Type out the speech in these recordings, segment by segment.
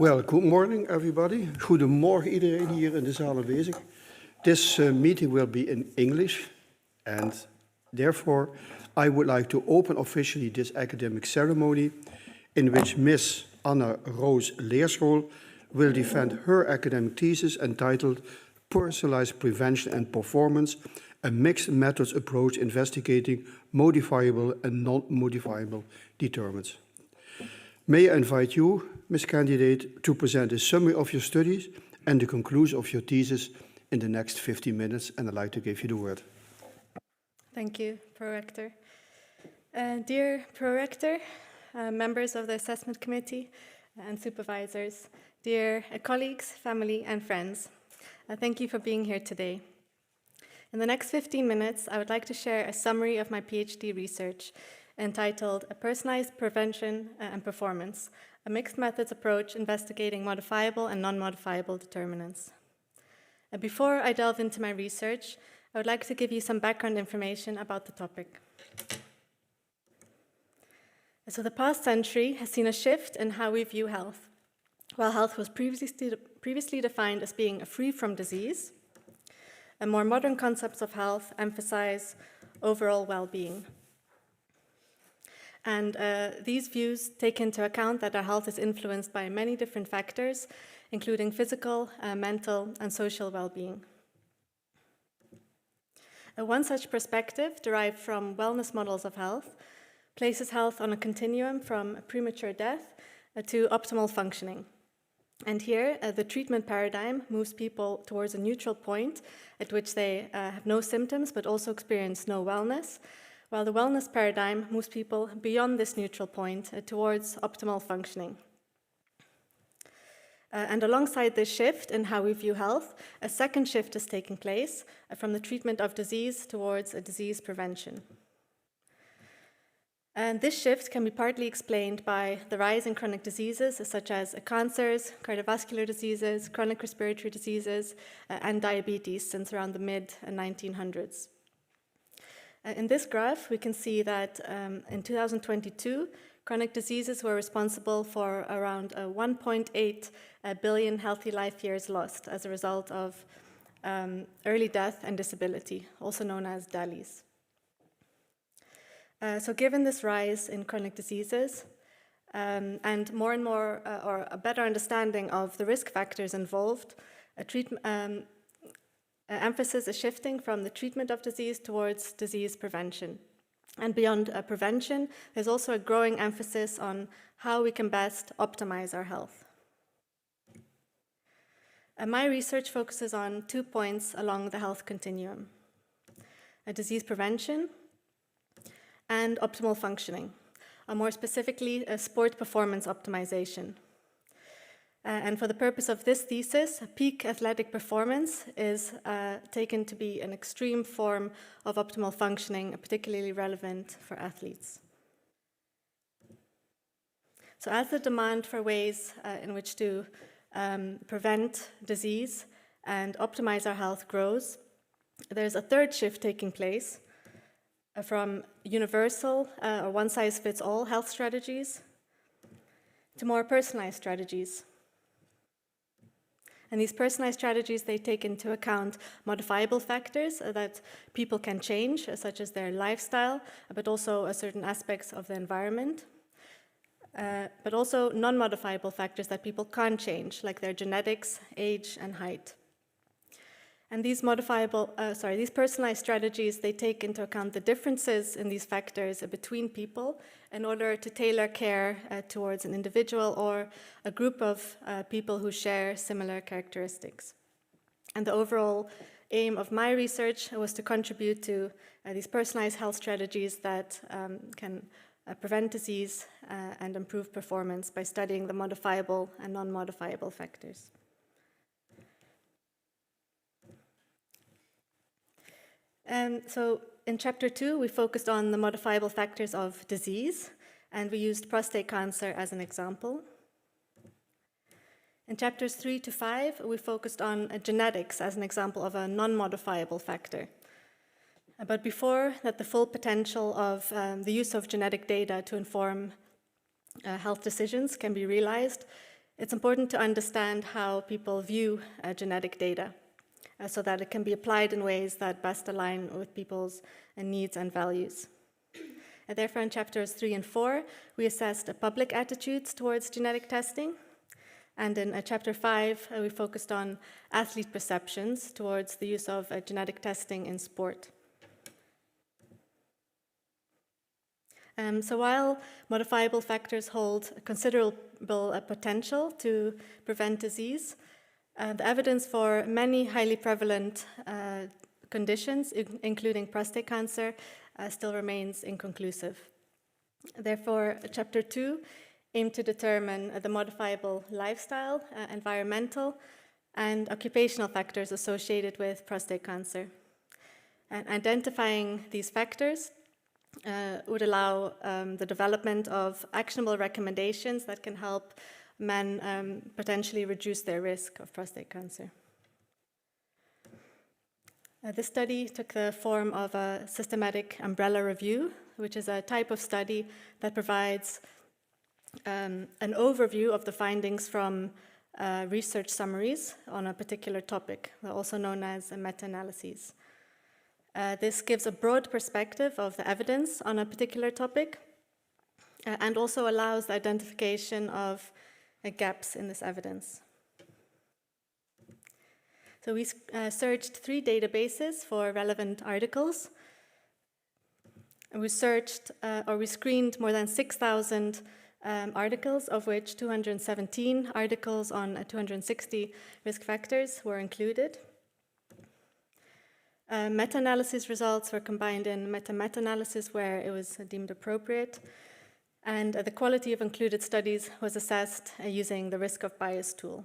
Well, good morning, everybody. Goedemorgen iedereen hier in de zaal aanwezig. This meeting will be in English, and therefore I would like to open officially this academic ceremony in which Miss Roos Leerschool will defend her academic thesis entitled Personalized Prevention and Performance, a Mixed Methods Approach Investigating Modifiable and Non-modifiable Determinants. May I invite you, Ms. Candidate, to present a summary of your studies and the conclusion of your thesis in the next 15 minutes, and I'd like to give you the word. Thank you, Pro-Rector. Dear Pro-Rector, members of the Assessment Committee and supervisors, dear colleagues, family and friends, thank you for being here today. In the next 15 minutes, I would like to share a summary of my PhD research entitled A Personalized Prevention and Performance, a Mixed Methods Approach Investigating Modifiable and Non-modifiable Determinants. Before I delve into my research, I would like to give you some background information about the topic. So the past century has seen a shift in how we view health. While health was previously defined as being free from disease, more modern concepts of health emphasize overall well-being. And these views take into account that our health is influenced by many different factors, including physical, mental, and social well-being. One such perspective, derived from wellness models of health, places health on a continuum from premature death to optimal functioning. And here, the treatment paradigm moves people towards a neutral point at which they have no symptoms but also experience no wellness, while the wellness paradigm moves people beyond this neutral point towards optimal functioning. And alongside this shift in how we view health, a second shift is taking place from the treatment of disease towards disease prevention. And this shift can be partly explained by the rise in chronic diseases such as cancers, cardiovascular diseases, chronic respiratory diseases, and diabetes since around the mid-1900s. In this graph, we can see that in 2022, chronic diseases were responsible for around 1.8 billion healthy life years lost as a result of early death and disability, also known as DALYs. So given this rise in chronic diseases and more or a better understanding of the risk factors involved, emphasis is shifting from the treatment of disease towards disease prevention. And beyond prevention, there's also a growing emphasis on how we can best optimize our health. My research focuses on 2 points along the health continuum: disease prevention and optimal functioning, more specifically, sport performance optimization. And for the purpose of this thesis, peak athletic performance is taken to be an extreme form of optimal functioning, particularly relevant for athletes. So as the demand for ways in which to prevent disease and optimize our health grows, there's a third shift taking place from universal or one-size-fits-all health strategies to more personalized strategies. And these personalized strategies, they take into account modifiable factors that people can change, such as their lifestyle, but also certain aspects of the environment, but also non-modifiable factors that people can't change, like their genetics, age, and height. And these these personalized strategies, they take into account the differences in these factors between people in order to tailor care towards an individual or a group of people who share similar characteristics. And the overall aim of my research was to contribute to these personalized health strategies that can prevent disease and improve performance by studying the modifiable and non-modifiable factors. So in chapter 2, we focused on the modifiable factors of disease, and we used prostate cancer as an example. In chapters 3 to 5, we focused on genetics as an example of a non-modifiable factor. But before that, the full potential of the use of genetic data to inform health decisions can be realized, It's important to understand how people view genetic data so that it can be applied in ways that best align with people's needs and values. And therefore, in chapters 3 and 4, we assessed public attitudes towards genetic testing. And in chapter 5, we focused on athlete perceptions towards the use of genetic testing in sport. So while modifiable factors hold considerable potential to prevent disease, the evidence for many highly prevalent conditions, including prostate cancer, still remains inconclusive. Therefore, chapter 2 aimed to determine the modifiable lifestyle, environmental, and occupational factors associated with prostate cancer. And identifying these factors would allow the development of actionable recommendations that can help men potentially reduce their risk of prostate cancer. This study took the form of a systematic umbrella review, which is a type of study that provides an overview of the findings from research summaries on a particular topic, also known as meta-analyses. This gives a broad perspective of the evidence on a particular topic and also allows the identification of gaps in this evidence. So we searched 3 databases for relevant articles. And we screened more than 6,000 articles, of which 217 articles on 260 risk factors were included. Meta-analysis results were combined in meta-analysis where it was deemed appropriate, and the quality of included studies was assessed using the risk of bias tool.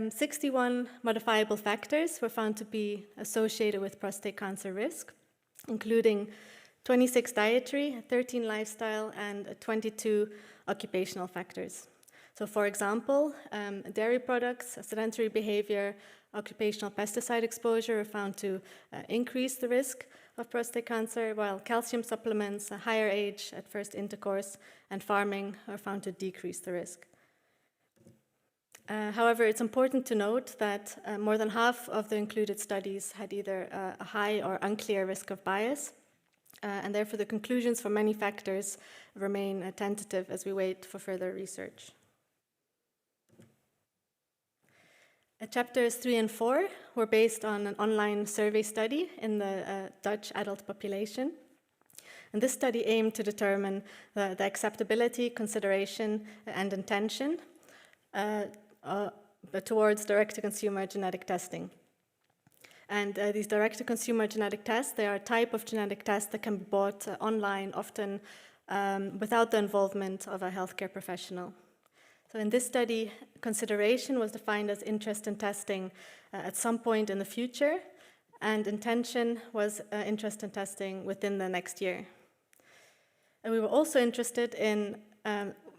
61 modifiable factors were found to be associated with prostate cancer risk, including 26 dietary, 13 lifestyle, and 22 occupational factors. So for example, dairy products, sedentary behavior, occupational pesticide exposure are found to increase the risk of prostate cancer, while calcium supplements, a higher age at first intercourse, and farming are found to decrease the risk. However, it's important to note that more than half of the included studies had either a high or unclear risk of bias, and therefore the conclusions for many factors remain tentative as we wait for further research. Chapters 3 and 4 were based on an online survey study in the Dutch adult population. And this study aimed to determine the acceptability, consideration, and intention towards direct-to-consumer genetic testing. And these direct-to-consumer genetic tests, they are a type of genetic test that can be bought online, often without the involvement of a healthcare professional. So in this study, consideration was defined as interest in testing at some point in the future, and intention was interest in testing within the next year. And we were also interested in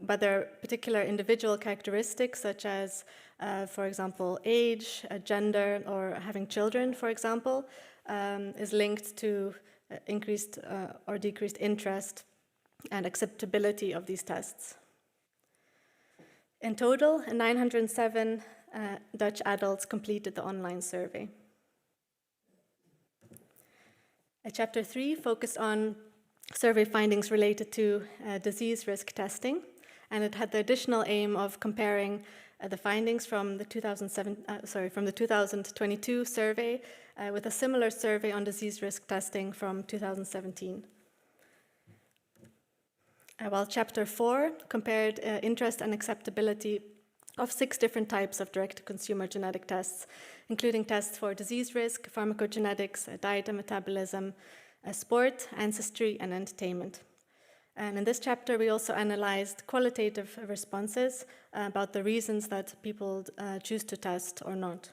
whether particular individual characteristics such as, for example, age, gender, or having children, for example, is linked to increased or decreased interest and acceptability of these tests. In total, 907 Dutch adults completed the online survey. Chapter 3 focused on survey findings related to disease risk testing, and it had the additional aim of comparing the findings from the 2022 survey with a similar survey on disease risk testing from 2017. While Chapter 4 compared interest and acceptability of 6 different types of direct-to-consumer genetic tests, including tests for disease risk, pharmacogenetics, diet and metabolism, sport, ancestry, and entertainment. And in this chapter, we also analyzed qualitative responses about the reasons that people choose to test or not.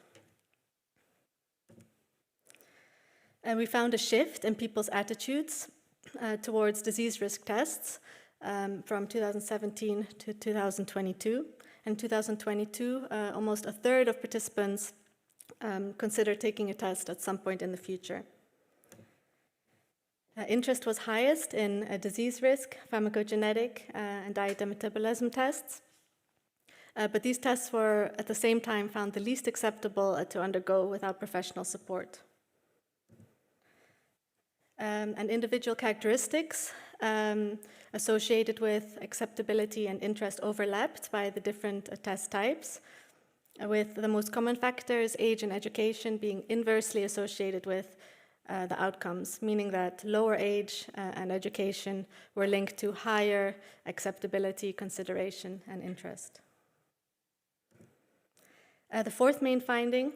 And we found a shift in people's attitudes towards disease risk tests from 2017 to 2022. In 2022, almost a third of participants considered taking a test at some point in the future. Interest was highest in disease risk, pharmacogenetic, and diet and metabolism tests. But these tests were at the same time found the least acceptable to undergo without professional support. And individual characteristics associated with acceptability and interest overlapped by the different test types, with the most common factors, age and education, being inversely associated with the outcomes, meaning that lower age and education were linked to higher acceptability, consideration, and interest. The fourth main finding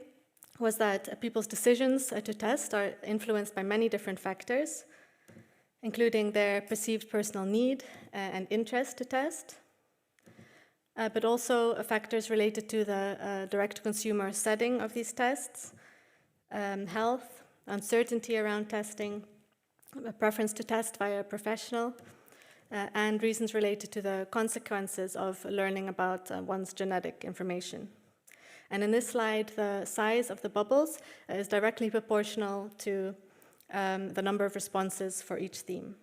was that people's decisions to test are influenced by many different factors, including their perceived personal need and interest to test, but also factors related to the direct-to-consumer setting of these tests, health, uncertainty around testing, a preference to test via a professional, and reasons related to the consequences of learning about one's genetic information. And in this slide, the size of the bubbles is directly proportional to the number of responses for each theme.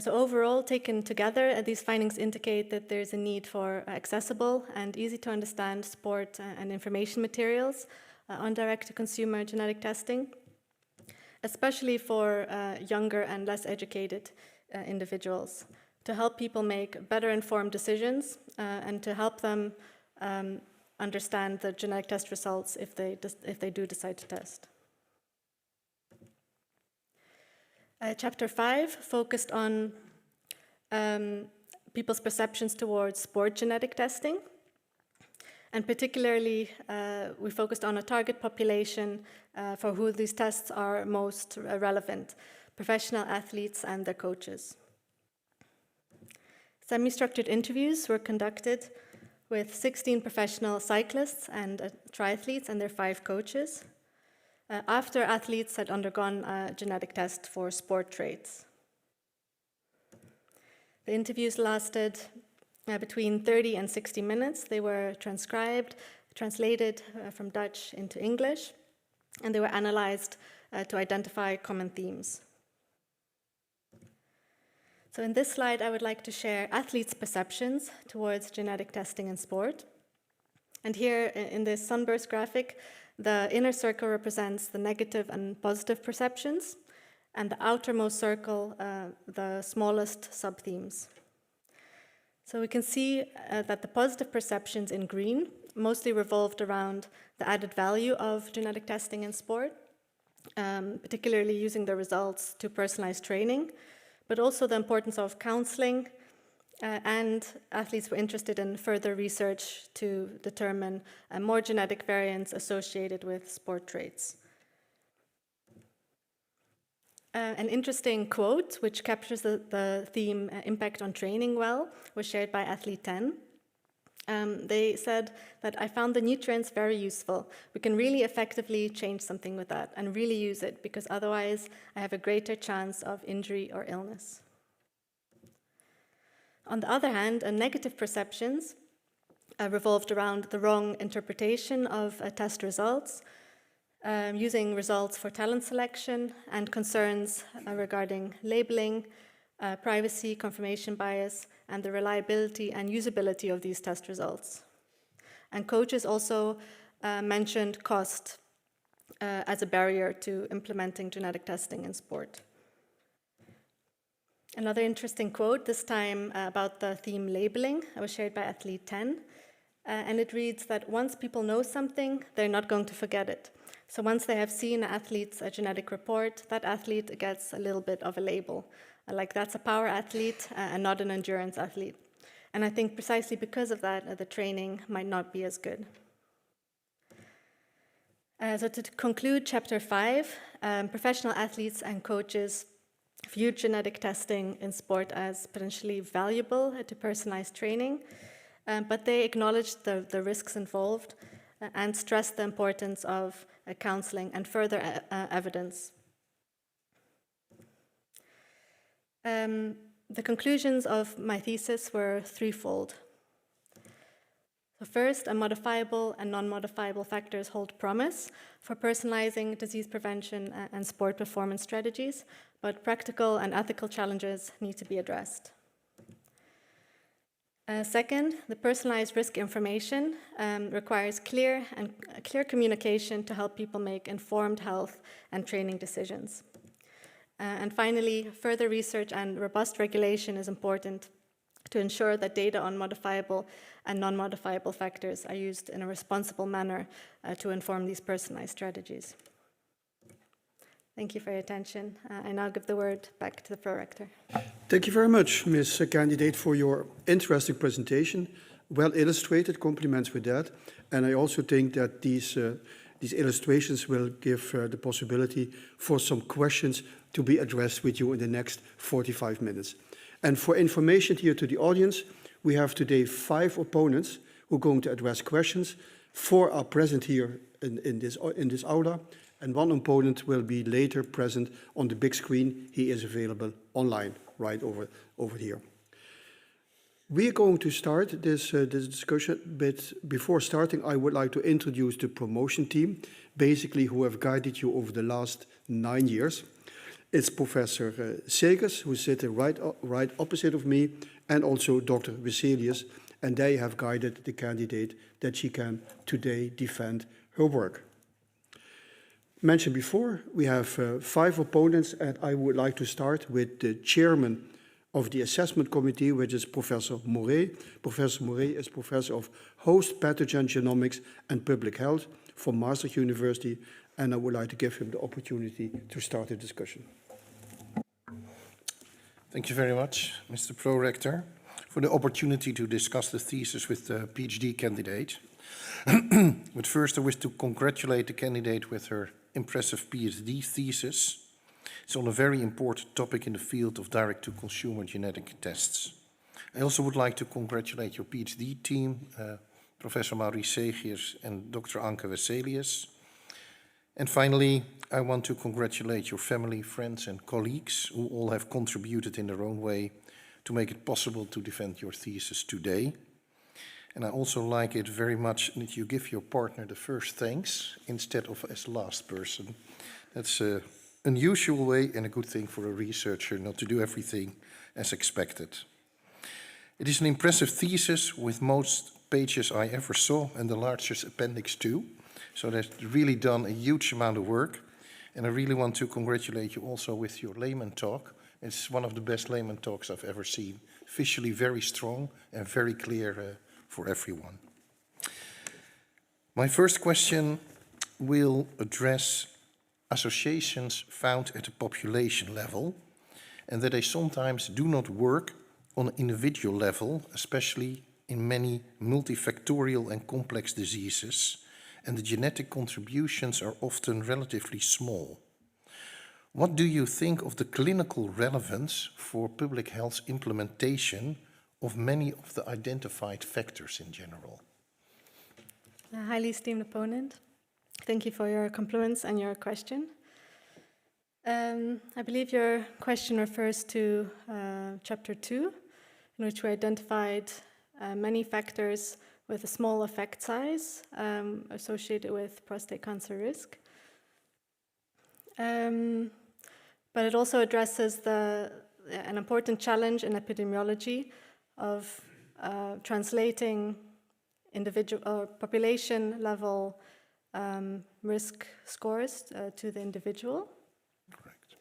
So overall, taken together, these findings indicate that there's a need for accessible and easy to understand support and information materials on direct-to-consumer genetic testing, especially for younger and less educated individuals, to help people make better informed decisions and to help them understand the genetic test results if they do decide to test. Chapter 5 focused on people's perceptions towards sport genetic testing. And particularly, we focused on a target population for who these tests are most relevant, professional athletes and their coaches. Semi-structured interviews were conducted with 16 professional cyclists and triathletes and their 5 coaches, after athletes had undergone a genetic test for sport traits. The interviews lasted between 30 and 60 minutes. They were transcribed, translated from Dutch into English, and they were analyzed to identify common themes. So in this slide, I would like to share athletes' perceptions towards genetic testing in sport. And here in this sunburst graphic, the inner circle represents the negative and positive perceptions, and the outermost circle, the smallest sub-themes. So we can see that the positive perceptions in green mostly revolved around the added value of genetic testing in sport, particularly using the results to personalize training, but also the importance of counseling, and athletes were interested in further research to determine more genetic variants associated with sport traits. An interesting quote, which captures the theme impact on training well, was shared by athlete 10. They said that I found the nutrients very useful. We can really effectively change something with that and really use it, because otherwise I have a greater chance of injury or illness. On the other hand, negative perceptions revolved around the wrong interpretation of test results, using results for talent selection, and concerns regarding labeling, privacy, confirmation bias, and the reliability and usability of these test results. And coaches also mentioned cost as a barrier to implementing genetic testing in sport. Another interesting quote, this time about the theme labeling, was shared by athlete 10. And it reads that once people know something, they're not going to forget it. So once they have seen an athlete's genetic report, that athlete gets a little bit of a label. Like that's a power athlete and not an endurance athlete. And I think precisely because of that, the training might not be as good. So to conclude chapter 5, professional athletes and coaches viewed genetic testing in sport as potentially valuable to personalized training, but they acknowledged the risks involved and stressed the importance of counseling and further evidence. The conclusions of my thesis were threefold. So first, modifiable and non-modifiable factors hold promise for personalizing disease prevention and sport performance strategies, but practical and ethical challenges need to be addressed. Second, the personalized risk information requires clear communication to help people make informed health and training decisions. And finally, further research and robust regulation is important to ensure that data on modifiable and non-modifiable factors are used in a responsible manner to inform these personalized strategies. Thank you for your attention. I now give the word back to the Pro-Rector. Thank you very much, Ms. Candidate, for your interesting presentation. Well illustrated, compliments with that. And I also think that these illustrations will give the possibility for some questions to be addressed with you in the next 45 minutes. And for information here to the audience, we have today 5 opponents who are going to address questions. 4 are present here in this aula, and 1 opponent will be later present on the big screen. He is available online, right over here. We are going to start this discussion, but before starting, I would like to introduce the promotion team, basically who have guided you over the last 9 years. It's Professor Segers, who's sitting right opposite of me, and also Dr. Wesselius, and they have guided the candidate that she can today defend her work. Mentioned before, we have 5 opponents, and I would like to start with the chairman of the assessment committee, which is Professor Moret. Professor Moret is professor of host pathogen genomics and public health from Maastricht University, and I would like to give him the opportunity to start the discussion. Thank you very much, Mr. Pro-Rector, for the opportunity to discuss the thesis with the PhD candidate. But first, I wish to congratulate the candidate with her impressive PhD thesis. It's on a very important topic in the field of direct-to-consumer genetic tests. I also would like to congratulate your PhD team, Professor Maurice Segers and Dr. Anke Wesselius. And finally, I want to congratulate your family, friends and colleagues who all have contributed in their own way to make it possible to defend your thesis today. And I also like it very much that you give your partner the first thanks instead of as last person. That's an unusual way and a good thing for a researcher not to do everything as expected. It is an impressive thesis with most pages I ever saw and the largest appendix too. So they've really done a huge amount of work. And I really want to congratulate you also with your layman talk. It's one of the best layman talks I've ever seen. Visually very strong and very clear for everyone. My first question will address associations found at a population level and that they sometimes do not work on an individual level, especially in many multifactorial and complex diseases, and the genetic contributions are often relatively small. What do you think of the clinical relevance for public health implementation of many of the identified factors in general? A highly esteemed opponent, thank you for your compliments and your question. I believe your question refers to chapter 2, in which we identified many factors with a small effect size associated with prostate cancer risk. But it also addresses an important challenge in epidemiology of translating individual or population level risk scores to the individual. Correct.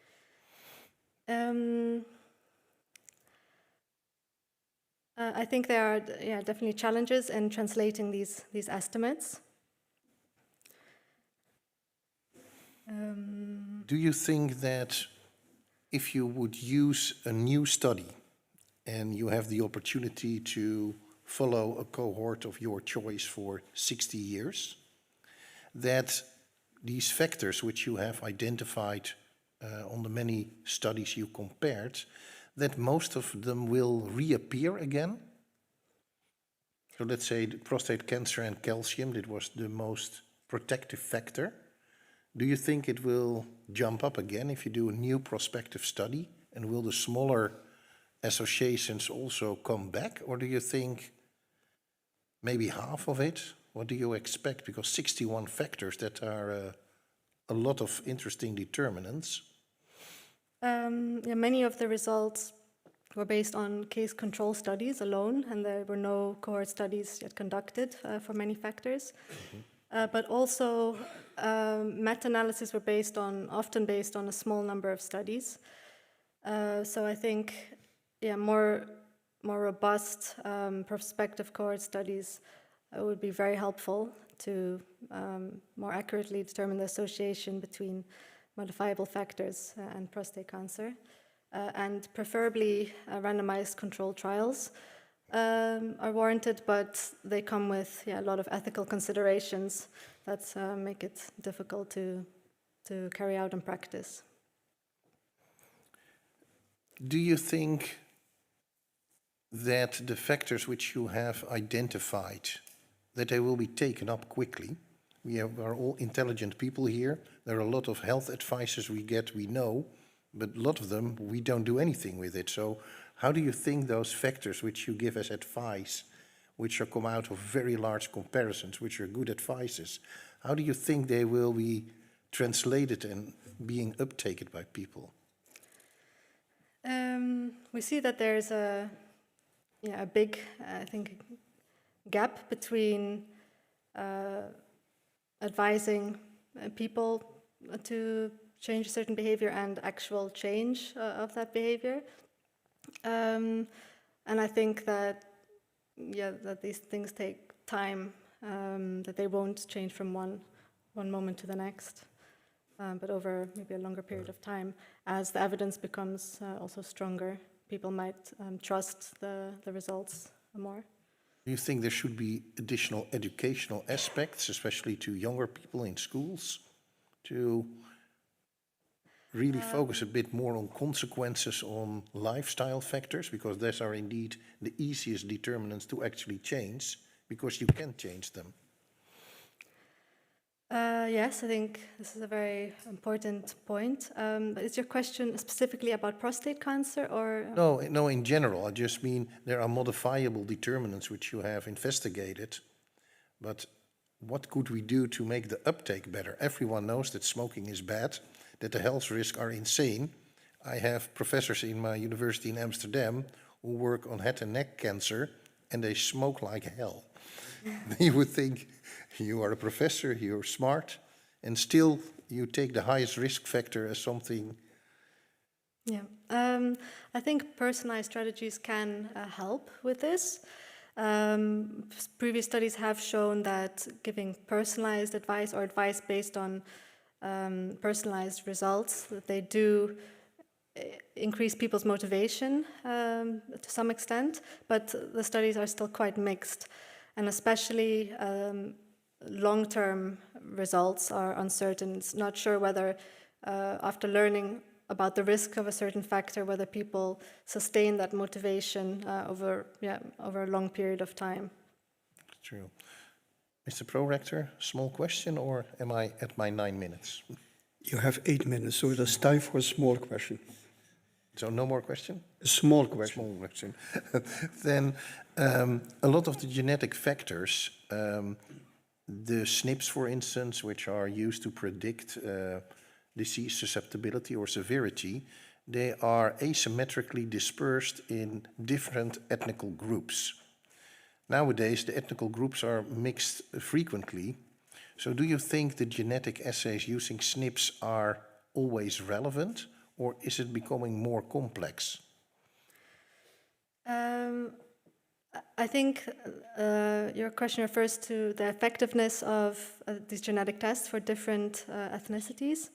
I think there are definitely challenges in translating these estimates. Do you think that if you would use a new study and you have the opportunity to follow a cohort of your choice for 60 years, that these factors which you have identified on the many studies you compared, that most of them will reappear again? So let's say the prostate cancer and calcium, that was the most protective factor. Do you think it will jump up again if you do a new prospective study? And will the smaller associations also come back? Or do you think maybe half of it? What do you expect? Because 61 factors, that are a lot of interesting determinants. Yeah, many of the results were based on case control studies alone, and there were no cohort studies yet conducted for many factors. But also, meta-analyses were often based on a small number of studies. So I think, yeah, more robust prospective cohort studies would be very helpful to more accurately determine the association between modifiable factors and prostate cancer. And preferably randomized controlled trials are warranted, but they come with a lot of ethical considerations that make it difficult to carry out in practice. Do you think that the factors which you have identified, that they will be taken up quickly? We are all intelligent people here. There are a lot of health advices we get, we know, but a lot of them, we don't do anything with it. So how do you think those factors which you give as advice, which are come out of very large comparisons, which are good advices, how do you think they will be translated and being uptaken by people? We see that there's a big, I think, gap between advising people to change a certain behavior and actual change of that behavior. And I think that, that these things take time, that they won't change from one moment to the next, but over maybe a longer period of time. As the evidence becomes also stronger, people might trust the results more. Do you think there should be additional educational aspects, especially to younger people in schools, to really focus a bit more on consequences on lifestyle factors, because those are indeed the easiest determinants to actually change, because you can change them? Yes, I think this is a very important point. Is your question specifically about prostate cancer or? No, in general. I just mean there are modifiable determinants which you have investigated, but what could we do to make the uptake better? Everyone knows that smoking is bad, that the health risks are insane. I have professors in my university in Amsterdam who work on head and neck cancer, and they smoke like hell. You would think you are a professor, you're smart, and still you take the highest risk factor as something. Yeah, I think personalized strategies can help with this. Previous studies have shown that giving personalized advice or advice based on personalized results, that they do increase people's motivation to some extent, but the studies are still quite mixed, and especially long-term results are uncertain. It's not sure whether after learning about the risk of a certain factor, whether people sustain that motivation over a long period of time. True. Mr. Prorector, small question, or am I at my 9 minutes? You have 8 minutes, so there's time for a small question. So no more question? A small question. Small question. Then a lot of the genetic factors, the SNPs, for instance, which are used to predict disease susceptibility or severity, they are asymmetrically dispersed in different ethnical groups. Nowadays, the ethnical groups are mixed frequently. So do you think the genetic assays using SNPs are always relevant, or is it becoming more complex? I think your question refers to the effectiveness of these genetic tests for different ethnicities.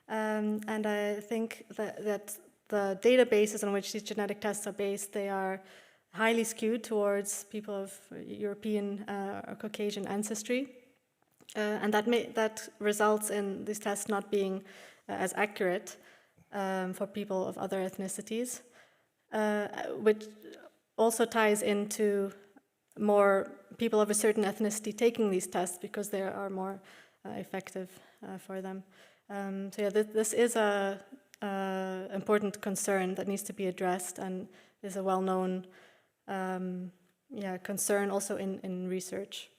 And I think that the databases on which these genetic tests are based, they are highly skewed towards people of European or Caucasian ancestry. And that results in these tests not being as accurate for people of other ethnicities, which also ties into more people of a certain ethnicity taking these tests because they are more effective for them. So yeah, this is a important concern that needs to be addressed and is a well-known concern also in research.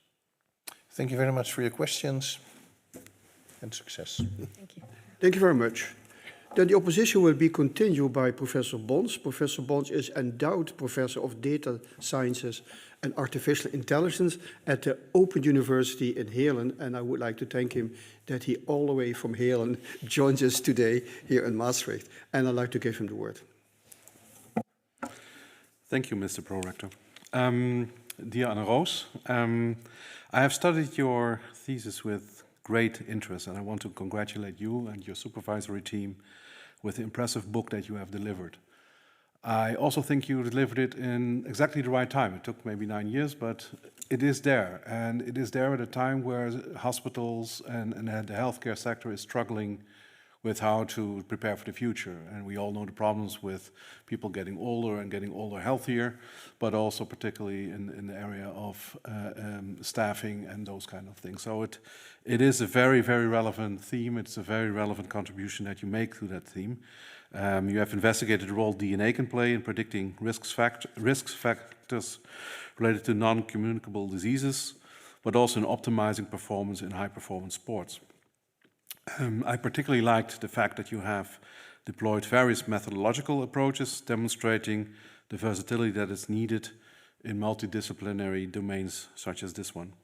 Thank you very much for your questions and success. Thank you. Thank you very much. Then the opposition will be continued by Professor Bons. Professor Bons is endowed professor of data sciences and artificial intelligence at the Open University in Heerlen, and I would like to thank him that he all the way from Heerlen joins us today here in Maastricht, and I'd like to give him the word. Thank you, Mr. Prorector. Dear Anna Roos, I have studied your thesis with great interest, and I want to congratulate you and your supervisory team with the impressive book that you have delivered. I also think you delivered it in exactly the right time. It took maybe 9 years, but it is there. And it is there at a time where hospitals and the healthcare sector is struggling with how to prepare for the future. And we all know the problems with people getting older and getting older healthier, but also particularly in the area of staffing and those kind of things. So it is a very, very relevant theme. It's a very relevant contribution that you make to that theme. You have investigated the role DNA can play in predicting risk factors related to non-communicable diseases, but also in optimizing performance in high-performance sports. I particularly liked the fact that you have deployed various methodological approaches demonstrating the versatility that is needed in multidisciplinary domains such as this one.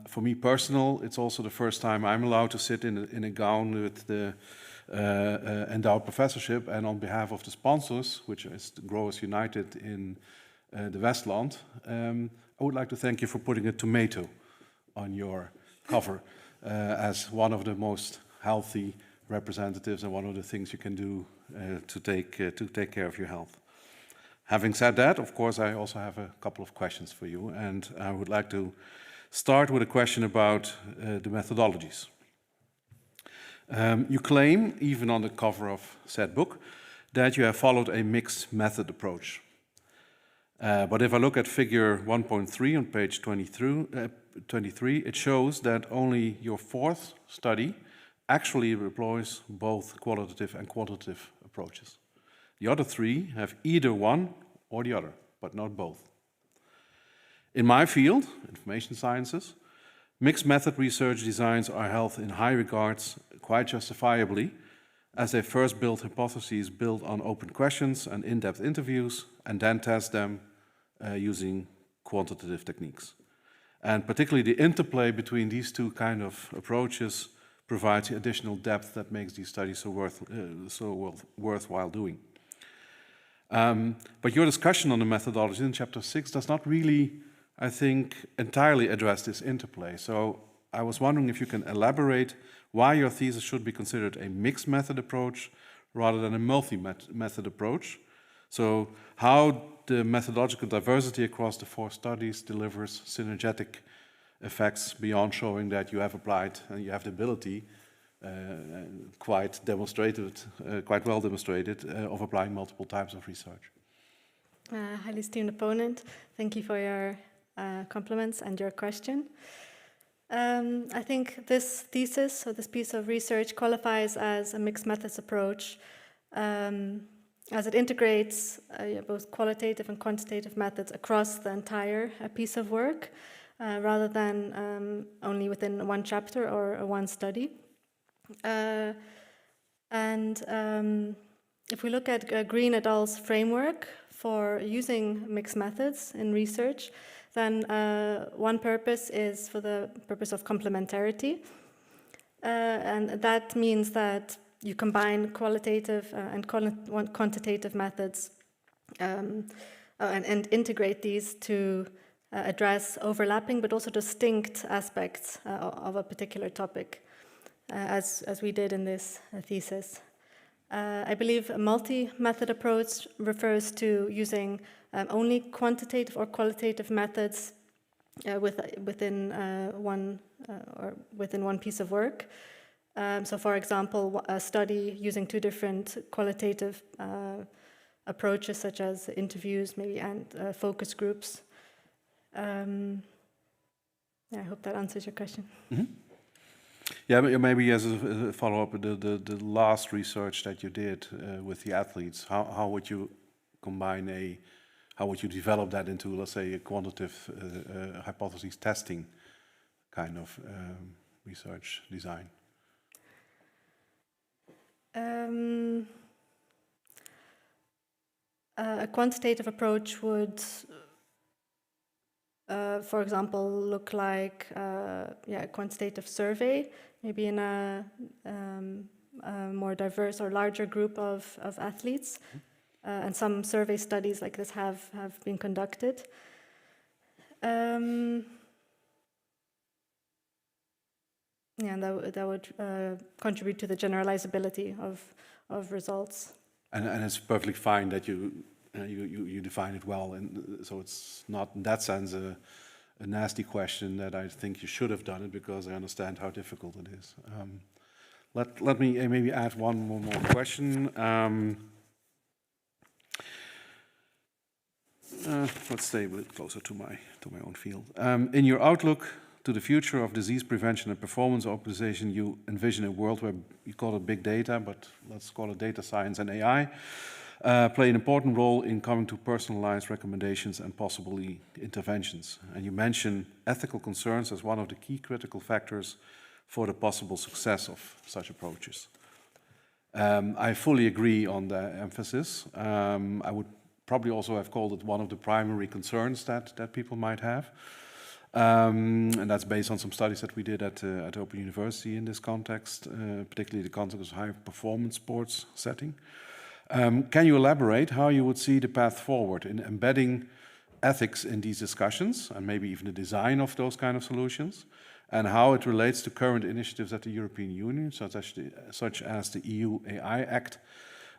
For me personal, it's also the first time I'm allowed to sit in a gown with the endowed professorship, and on behalf of the sponsors, which is Growers United in the Westland, I would like to thank you for putting a tomato on your cover as one of the most healthy representatives and one of the things you can do to take care of your health. Having said that, of course, I also have a couple of questions for you, and I would like to start with a question about the methodologies. You claim, even on the cover of said book, that you have followed a mixed method approach. But if I look at figure 1.3 on page 23, it shows that only your fourth study actually employs both qualitative and quantitative approaches. The other three have either one or the other, but not both. In my field, information sciences, mixed method research designs are held in high regards quite justifiably, as they first build hypotheses built on open questions and in-depth interviews, and then test them using quantitative techniques. And particularly the interplay between these two kind of approaches provides the additional depth that makes these studies so worthwhile doing. But your discussion on the methodology in chapter 6 does not really, I think, entirely address this interplay. So I was wondering if you can elaborate why your thesis should be considered a mixed method approach rather than a multi-method approach. So how the methodological diversity across the 4 studies delivers synergetic effects beyond showing that you have applied and you have the ability, quite well demonstrated, of applying multiple types of research. Highly esteemed opponent, thank you for your compliments and your question. I think this thesis, so this piece of research, qualifies as a mixed methods approach, as it integrates both qualitative and quantitative methods across the entire piece of work, rather than only within one chapter or one study. If we look at Green et al.'s framework for using mixed methods in research, then one purpose is for the purpose of complementarity. And that means that you combine qualitative and quantitative methods and integrate these to address overlapping but also distinct aspects of a particular topic, as we did in this thesis. I believe a multi-method approach refers to using only quantitative or qualitative methods within one piece of work. So, for example, a study using 2 different qualitative approaches, such as interviews, maybe, and focus groups. I hope that answers your question. Mm-hmm. Yeah, maybe as a follow-up, the last research that you did with the athletes, how would you combine how would you develop that into, let's say, a quantitative hypothesis testing kind of research design? A quantitative approach would, for example, look like a quantitative survey, maybe in a more diverse or larger group of athletes. And some survey studies like this have been conducted. And that would contribute to the generalizability of results. And it's perfectly fine that you define it well, and so it's not in that sense a nasty question that I think you should have done it, because I understand how difficult it is. Let me maybe add one more question. Let's stay a bit closer to my own field. In your outlook to the future of disease prevention and performance optimization, you envision a world where you call it big data, but let's call it data science and AI, play an important role in coming to personalized recommendations and possibly interventions. And you mention ethical concerns as one of the key critical factors for the possible success of such approaches. I fully agree on the emphasis. I would probably also have called it one of the primary concerns that people might have. And that's based on some studies that we did at Open University in this context, particularly the context of high-performance sports setting. Can you elaborate how you would see the path forward in embedding ethics in these discussions, and maybe even the design of those kind of solutions, and how it relates to current initiatives at the European Union, such as the EU AI Act,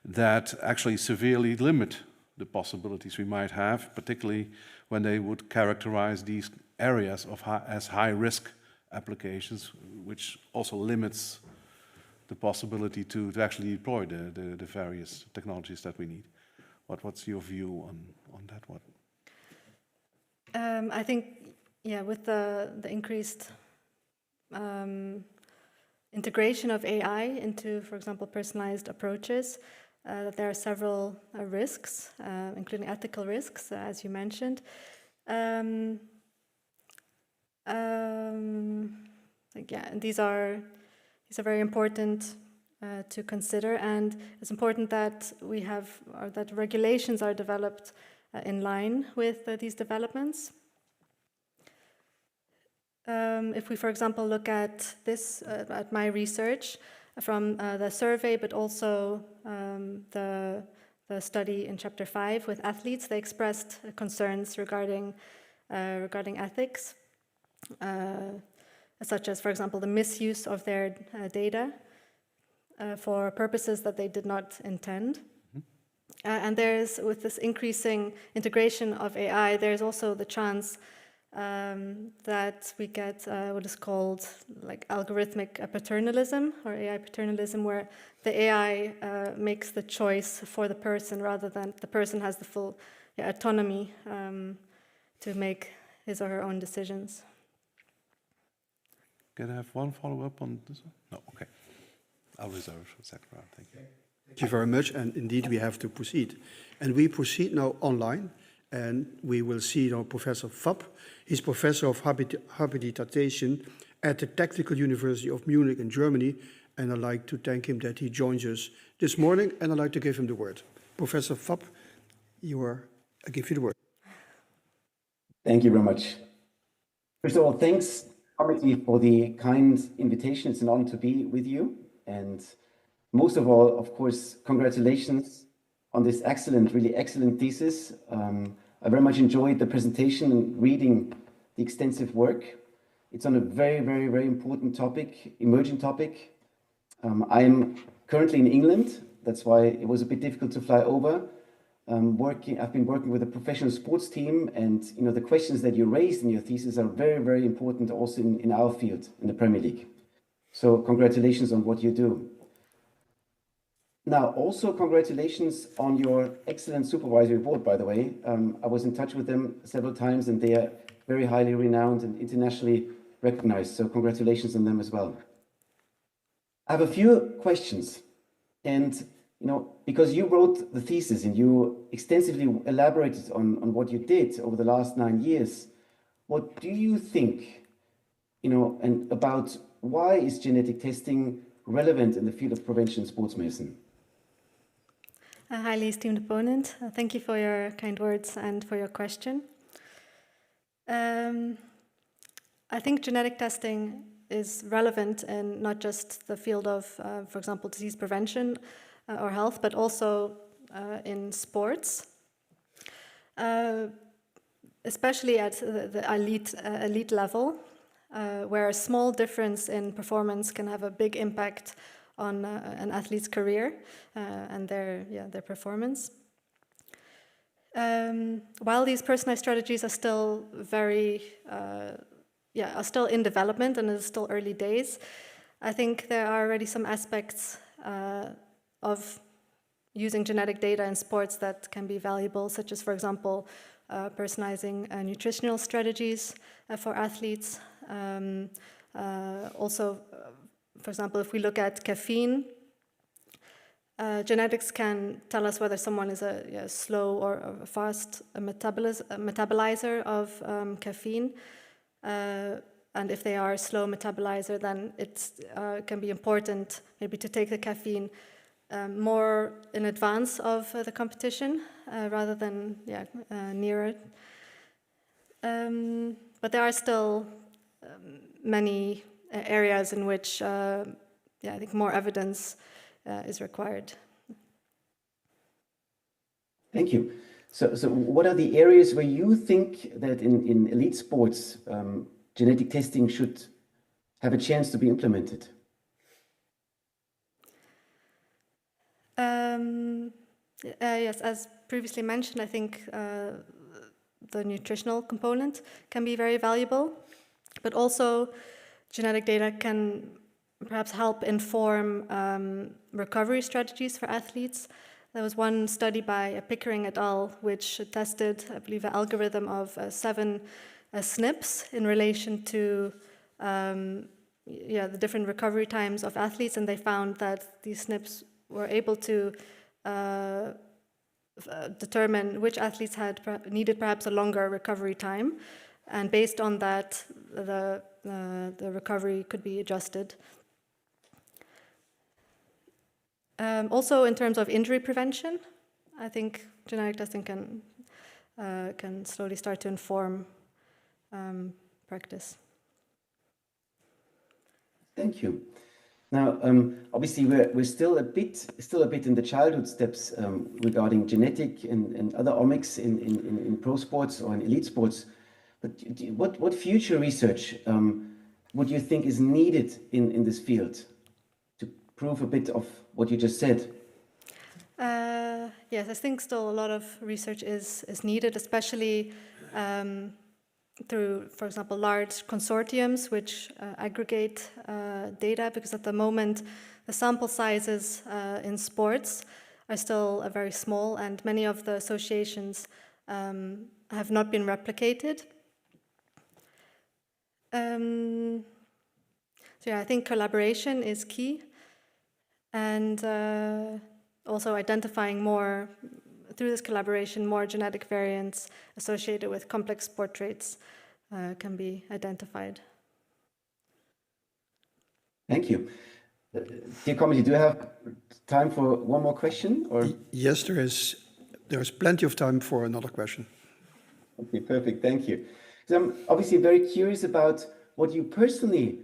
that actually severely limit the possibilities we might have, particularly when they would characterize these areas as high-risk applications, which also limits the possibility to actually deploy the various technologies that we need. What's your view on that one? I think, with the increased integration of AI into, for example, personalized approaches, that there are several risks, including ethical risks, as you mentioned. These are very important to consider, and it's important that that regulations are developed in line with these developments. If we, for example, look at this, at my research from the survey, but also the study in Chapter 5 with athletes, they expressed concerns regarding ethics, such as, for example, the misuse of their data for purposes that they did not intend. And with this increasing integration of AI, there's also the chance that we get what is called like algorithmic paternalism, or AI paternalism, where the AI makes the choice for the person rather than the person has the full autonomy to make his or her own decisions. Can I have one follow-up on this one? No, okay. I'll reserve a second round. Thank you. Thank you very much, and indeed we have to proceed. And we proceed now online, and we will see now Professor Fab. He's Professor of Habilitation at the Technical University of Munich in Germany, and I'd like to thank him that he joins us this morning, and I'd like to give him the word. Professor Fab, I give you the word. Thank you very much. First of all, thanks, committee, for the kind invitation. It's an honor to be with you. And most of all, of course, congratulations on this really excellent thesis. I very much enjoyed the presentation and reading the extensive work. It's on a very, very, very important topic, emerging topic. I'm currently in England. That's why it was a bit difficult to fly over. I've been working with a professional sports team, and the questions that you raised in your thesis are very, very important also in our field, in the Premier League. So congratulations on what you do. Now, also congratulations on your excellent supervisory board, by the way. I was in touch with them several times, and they are very highly renowned and internationally recognized. So congratulations on them as well. I have a few questions. And, because you wrote the thesis and you extensively elaborated on what you did over the last 9 years, what do you think, and about why is genetic testing relevant in the field of prevention in sports medicine? Highly esteemed opponent, thank you for your kind words and for your question. I think genetic testing is relevant in not just the field of, for example, disease prevention or health, but also in sports, especially at the elite level, where a small difference in performance can have a big impact on an athlete's career and their performance. While these personalized strategies are still are still in development and it's still early days, I think there are already some aspects of using genetic data in sports that can be valuable, such as, for example, personalizing nutritional strategies for athletes. Also, for example, if we look at caffeine, genetics can tell us whether someone is a slow or a fast metabolizer of caffeine. And if they are a slow metabolizer, then it can be important maybe to take the caffeine more in advance of the competition rather than near it. But there are still many areas in which I think more evidence is required. Thank you. So what are the areas where you think that in elite sports genetic testing should have a chance to be implemented? Yes, as previously mentioned, I think the nutritional component can be very valuable, but also genetic data can perhaps help inform recovery strategies for athletes. There was one study by Pickering et al. Which tested, I believe, an algorithm of 7 SNPs in relation to the different recovery times of athletes, and they found that these SNPs were able to determine which athletes needed perhaps a longer recovery time, and based on that, the recovery could be adjusted. Also, in terms of injury prevention, I think genetic testing can slowly start to inform practice. Thank you. Now, obviously, we're still a bit in the childhood steps regarding genetic and other omics in pro sports or in elite sports. But what future research would you think is needed in this field to prove a bit of what you just said? Yes, I think still a lot of research is needed, especially through, for example, large consortiums which aggregate data, because at the moment the sample sizes in sports are still very small, and many of the associations have not been replicated. So I think collaboration is key, and also identifying more, through this collaboration, more genetic variants associated with complex sport traits can be identified. Thank you. Dear committee, do you have time for one more question? Or? Yes, there is plenty of time for another question. Okay, perfect. Thank you. So I'm obviously very curious about what you personally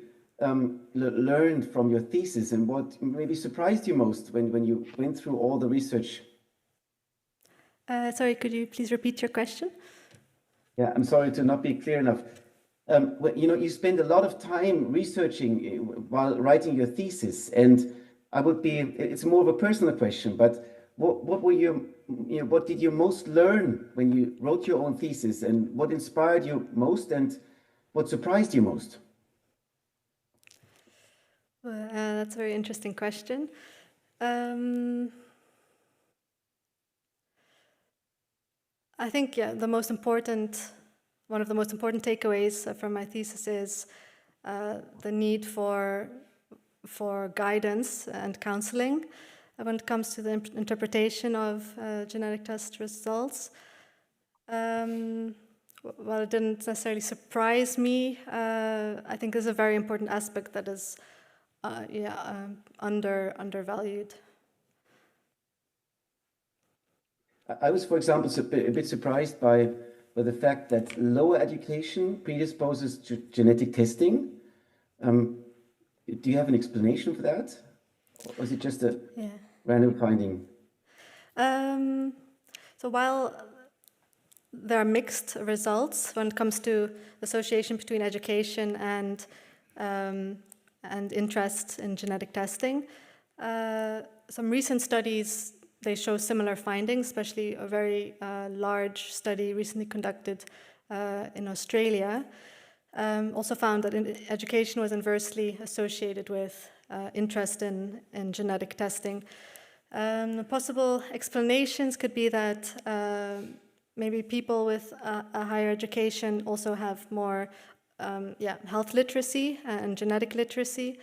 learned from your thesis and what maybe surprised you most when you went through all the research. Sorry, could you please repeat your question? Yeah, I'm sorry to not be clear enough. You spend a lot of time researching while writing your thesis, and it's more of a personal question, but what did you most learn when you wrote your own thesis, and what inspired you most, and what surprised you most? Well, that's a very interesting question. I think, one of the most important takeaways from my thesis is the need for guidance and counseling when it comes to the interpretation of genetic test results. Well, it didn't necessarily surprise me. I think this is a very important aspect that is undervalued. I was, for example, a bit surprised by the fact that lower education predisposes to genetic testing. Do you have an explanation for that? Or is it just a random finding? So while there are mixed results when it comes to association between education and interest in genetic testing, some recent studies, they show similar findings, especially a very large study recently conducted in Australia. Also found that education was inversely associated with interest in genetic testing. Possible explanations could be that maybe people with a higher education also have more health literacy and genetic literacy.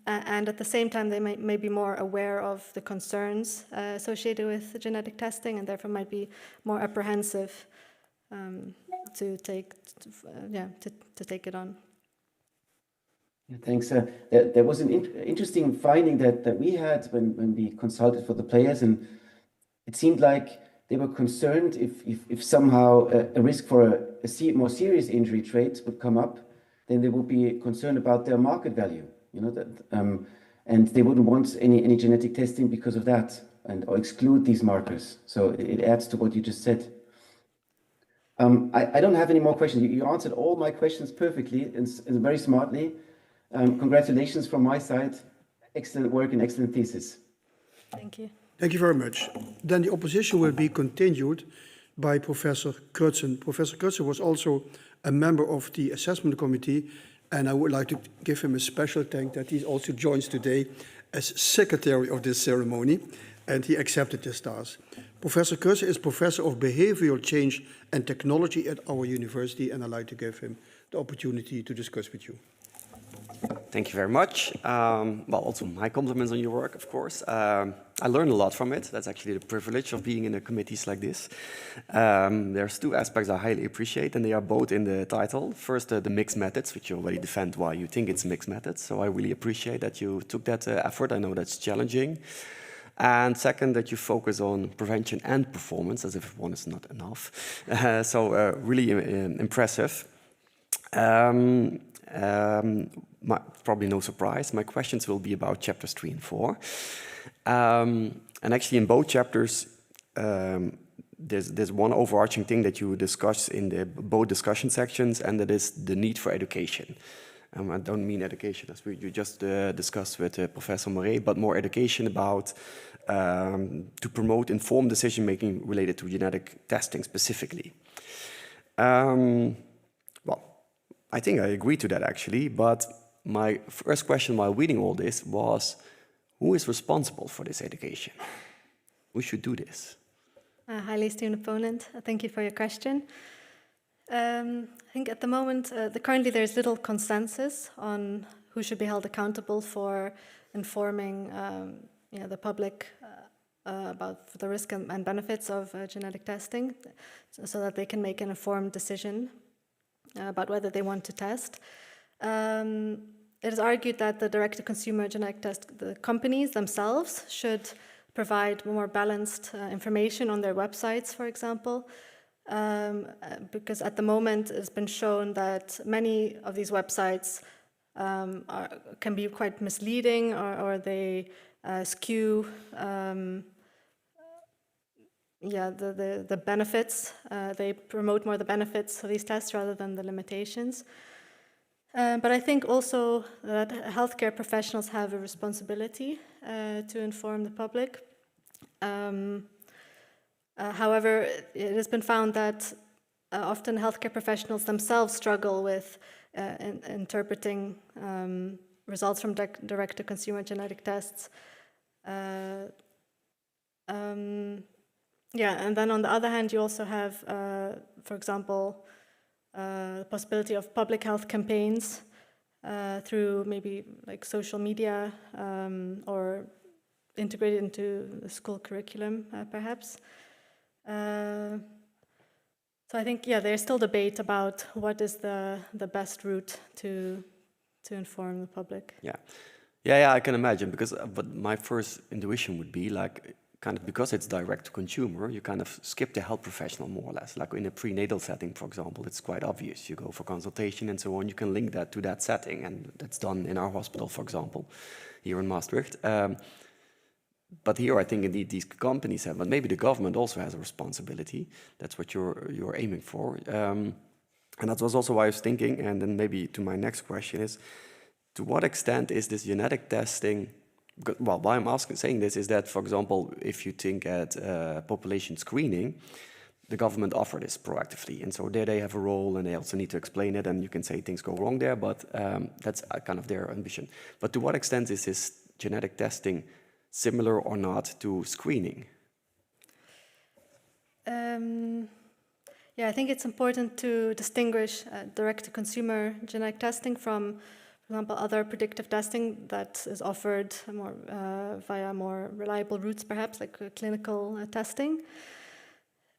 And at the same time, they may be more aware of the concerns associated with genetic testing, and therefore might be more apprehensive to take it on. Yeah, thanks. There was an interesting finding that we had when we consulted for the players, and it seemed like they were concerned if somehow a risk for a more serious injury trait would come up, then they would be concerned about their market value. You know that, and they wouldn't want any genetic testing because of that, or exclude these markers. So it adds to what you just said. I don't have any more questions. You answered all my questions perfectly and very smartly. Congratulations from my side. Excellent work and excellent thesis. Thank you. Thank you very much. Then the opposition will be continued by Professor Kurtzen. Professor Kurtzen was also a member of the assessment committee, and I would like to give him a special thank that he also joins today as secretary of this ceremony, and he accepted this task. Professor Kurtzen is Professor of Behavioral Change and Technology at our university, and I'd like to give him the opportunity to discuss with you. Thank you very much. Well, also my compliments on your work, of course. I learned a lot from it. That's actually the privilege of being in a committees like this. There's two aspects I highly appreciate, and they are both in the title. First, the mixed methods, which you already defend why you think it's mixed methods. So I really appreciate that you took that effort. I know that's challenging. And second, that you focus on prevention and performance, as if one is not enough. Really impressive. Probably no surprise, my questions will be about chapters 3 and 4. And actually in both chapters, there's one overarching thing that you discuss in both discussion sections, and that is the need for education. I don't mean education as you just discussed with Professor Moret, but more education about to promote informed decision-making related to genetic testing specifically. Well, I think I agree to that actually, but my first question while reading all this was, who is responsible for this education? Who should do this? Highly esteemed opponent, thank you for your question. I think at the moment, currently there's little consensus on who should be held accountable for informing the public about the risk and benefits of genetic testing, so that they can make an informed decision about whether they want to test. It is argued that the direct-to-consumer genetic test, the companies themselves should provide more balanced information on their websites, for example, because at the moment it's been shown that many of these websites can be quite misleading, or they skew the benefits. They promote more the benefits of these tests rather than the limitations. But I think also that healthcare professionals have a responsibility to inform the public. However, it has been found that often healthcare professionals themselves struggle with interpreting results from direct-to-consumer genetic tests. And then on the other hand, you also have, for example, the possibility of public health campaigns through maybe like social media or integrated into the school curriculum, perhaps. So I think, yeah, there's still debate about what is the best route to inform the public. Yeah, I can imagine, because but my first intuition would be like, kind of because it's direct to consumer, you kind of skip the health professional more or less. Like in a prenatal setting, for example, it's quite obvious. You go for consultation and so on, you can link that to that setting, and that's done in our hospital, for example, here in Maastricht. But here, I think indeed these companies have, but maybe the government also has a responsibility. That's what you're aiming for, and that was also why I was thinking. And then maybe to my next question is, to what extent is this genetic testing? Well, why I'm saying this is that, for example, if you think at population screening, the government offer this proactively, and so there they have a role, and they also need to explain it. And you can say things go wrong there, but that's kind of their ambition. But to what extent is this genetic testing similar or not to screening? Yeah, I think it's important to distinguish direct-to-consumer genetic testing from, for example, other predictive testing that is offered more via more reliable routes, perhaps, like clinical testing.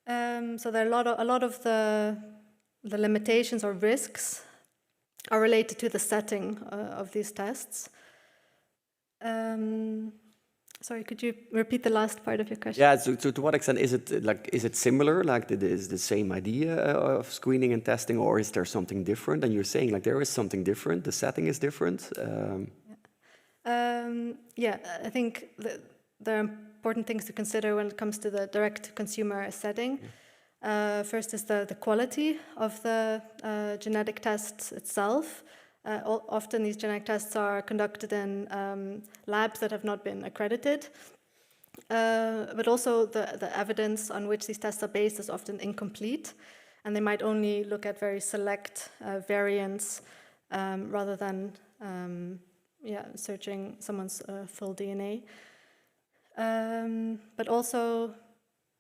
So there are a lot of the limitations or risks are related to the setting of these tests. Sorry, could you repeat the last part of your question? Yeah, so to what extent is it similar, like is the same idea of screening and testing, or is there something different? And you're saying like there is something different, the setting is different? Yeah, I think there are important things to consider when it comes to the direct-to-consumer setting. First is the quality of the genetic test itself. Often these genetic tests are conducted in labs that have not been accredited, but also the evidence on which these tests are based is often incomplete, and they might only look at very select variants rather than searching someone's full DNA. But also,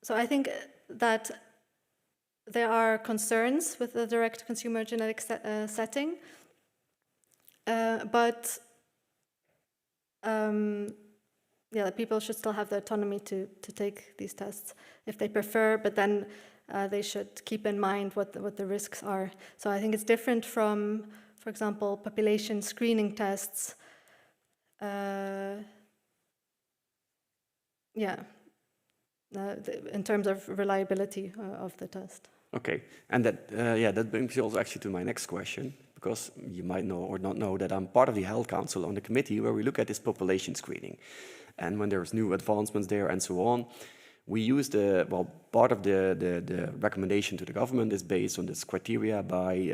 so I think that there are concerns with the direct-to-consumer genetic setting. But people should still have the autonomy to take these tests if they prefer, but then they should keep in mind what the risks are. So I think it's different from, for example, population screening tests. In terms of reliability of the test. Okay, and that brings me also actually to my next question, because you might know or not know that I'm part of the Health Council on the committee where we look at this population screening. And when there's new advancements there and so on, we use part of the recommendation to the government is based on this criteria by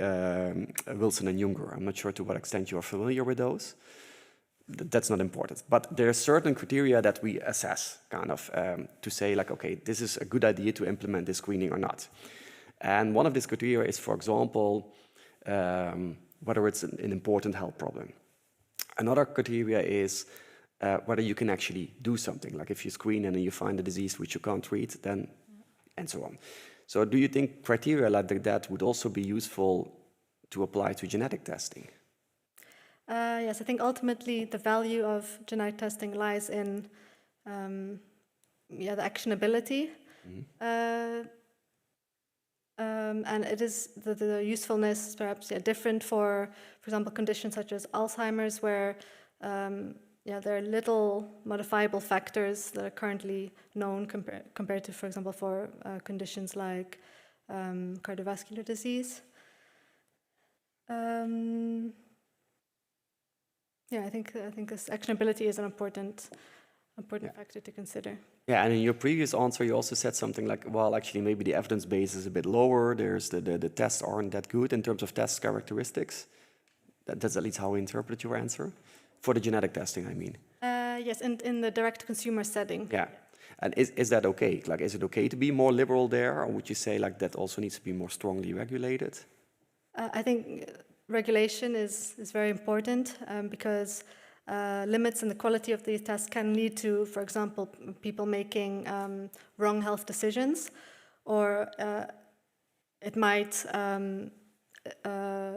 Wilson and Younger. I'm not sure to what extent you are familiar with those. That's not important. But there are certain criteria that we assess, kind of, to say like, okay, this is a good idea to implement this screening or not. And one of these criteria is, for example, whether it's an important health problem. Another criteria is whether you can actually do something. Like if you screen and then you find a disease which you can't treat, then, and so on. So do you think criteria like that would also be useful to apply to genetic testing? Yes, I think ultimately the value of genetic testing lies in the actionability. Mm-hmm. And it is the usefulness is perhaps different for example, conditions such as Alzheimer's, where there are little modifiable factors that are currently known compared to, for example, for conditions like cardiovascular disease. I think this actionability is an important factor to consider. Yeah, and in your previous answer, you also said something like, well, actually, maybe the evidence base is a bit lower. There's the tests aren't that good in terms of test characteristics. That's at least how I interpret your answer. For the genetic testing, I mean. Yes, in the direct-to-consumer setting. Yeah, and is that okay? Like, is it okay to be more liberal there, or would you say like that also needs to be more strongly regulated? I think regulation is very important because limits in the quality of these tests can lead to, for example, people making wrong health decisions, or it might,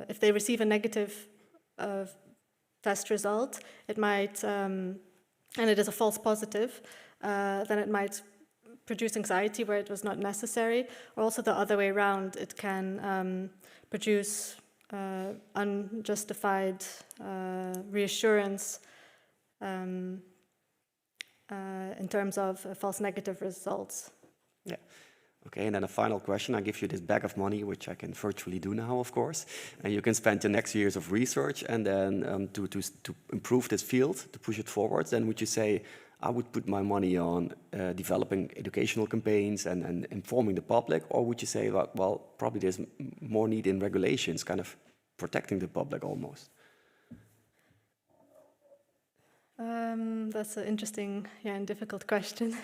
if they receive a negative test result, it might and it is a false positive, then it might produce anxiety where it was not necessary, or also the other way around. It can produce unjustified reassurance in terms of false negative results. Yeah. Okay, and then a final question. I give you this bag of money, which I can virtually do now, of course. And you can spend the next years of research, and then to improve this field, to push it forward, then would you say, I would put my money on developing educational campaigns and informing the public, or would you say, well, probably there's more need in regulations, kind of protecting the public almost? That's an interesting, and difficult question.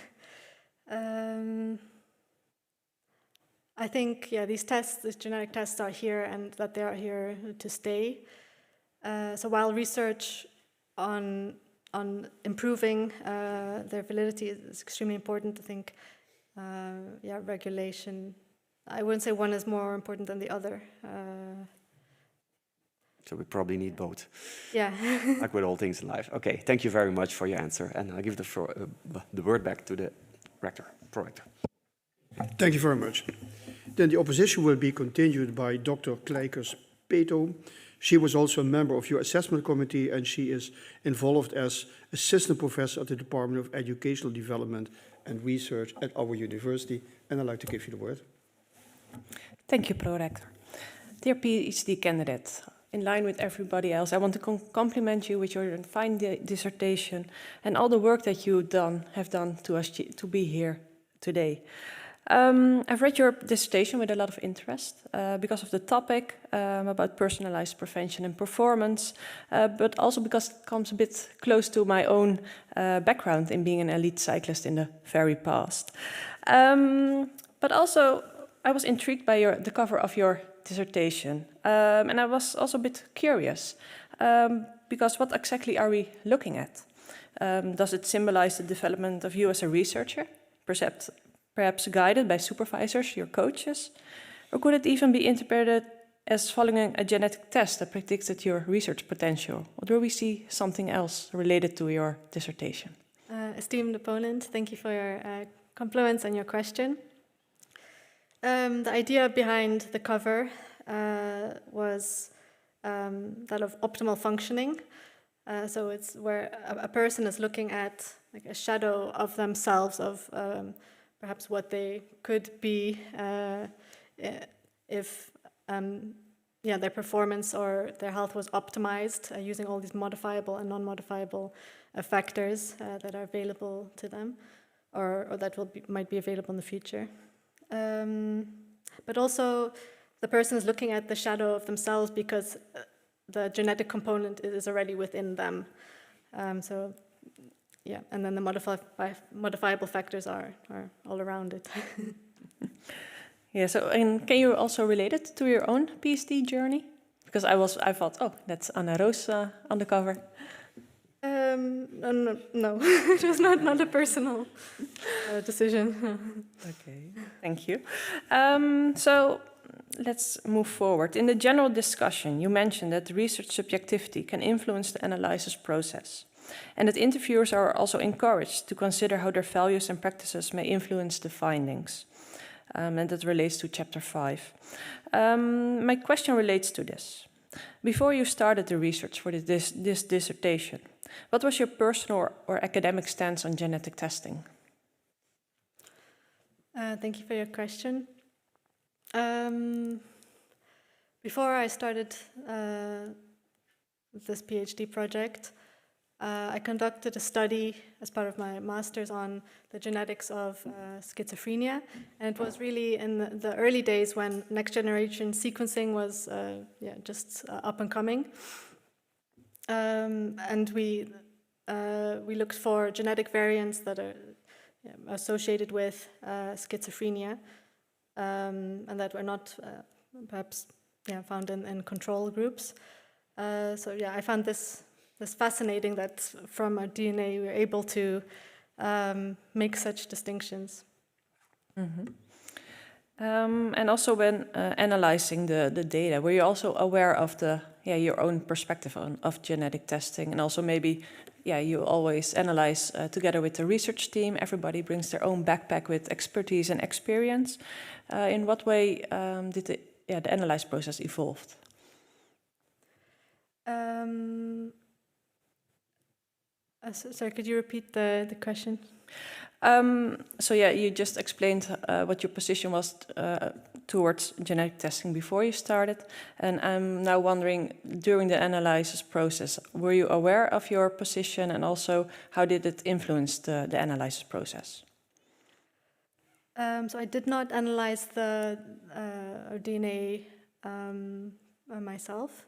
I think, these genetic tests are here, and that they are here to stay. So while research on improving their validity is extremely important, I think, regulation, I wouldn't say one is more important than the other. So we probably need both. Yeah. Like with all things in life. Okay, thank you very much for your answer. And I'll give the word back to the pro-rector. Thank you very much. Then the opposition will be continued by Dr. Kleikers-Peto. She was also a member of your assessment committee, and she is involved as assistant professor at the Department of Educational Development and Research at our university. And I'd like to give you the word. Thank you, Pro-Rector. Dear PhD candidate, in line with everybody else, I want to compliment you with your fine dissertation and all the work that you have done to be here today. I've read your dissertation with a lot of interest because of the topic about personalized prevention and performance, but also because it comes a bit close to my own background in being an elite cyclist in the very past. But also, I was intrigued by the cover of your dissertation, and I was also a bit curious because what exactly are we looking at? Does it symbolize the development of you as a researcher, perhaps guided by supervisors, your coaches? Or could it even be interpreted as following a genetic test that predicted your research potential? Or do we see something else related to your dissertation? Esteemed opponent, thank you for your compliments and your question. The idea behind the cover was that of optimal functioning. So it's where a person is looking at like a shadow of themselves, of perhaps what they could be if their performance or their health was optimized using all these modifiable and non-modifiable factors that are available to them, or that might be available in the future. But also, the person is looking at the shadow of themselves because the genetic component is already within them. And then the modifiable factors are all around it. Yeah, so and can you also relate it to your own PhD journey? Because I thought, oh, that's Anna Roos on the cover. No, it was not a personal decision. Okay, thank you. So let's move forward. In the general discussion, you mentioned that research subjectivity can influence the analysis process, and that interviewers are also encouraged to consider how their values and practices may influence the findings. And that relates to chapter 5. My question relates to this. Before you started the research for this dissertation, what was your personal or academic stance on genetic testing? Thank you for your question. Before I started this PhD project, I conducted a study as part of my master's on the genetics of schizophrenia, and it was really in the early days when next generation sequencing was just up and coming. And we looked for genetic variants that are associated with schizophrenia, and that were not perhaps found in control groups. I found this fascinating that from our DNA we're able to make such distinctions. Mm-hmm. And also when analyzing the data, were you also aware of your own perspective of genetic testing, and also maybe you always analyze together with the research team. Everybody brings their own backpack with expertise and experience. In what way did the analyze process evolve? Sorry, could you repeat the question? You just explained what your position was towards genetic testing before you started. And I'm now wondering, during the analysis process, were you aware of your position, and also how did it influence the analysis process? So I did not analyze the DNA myself.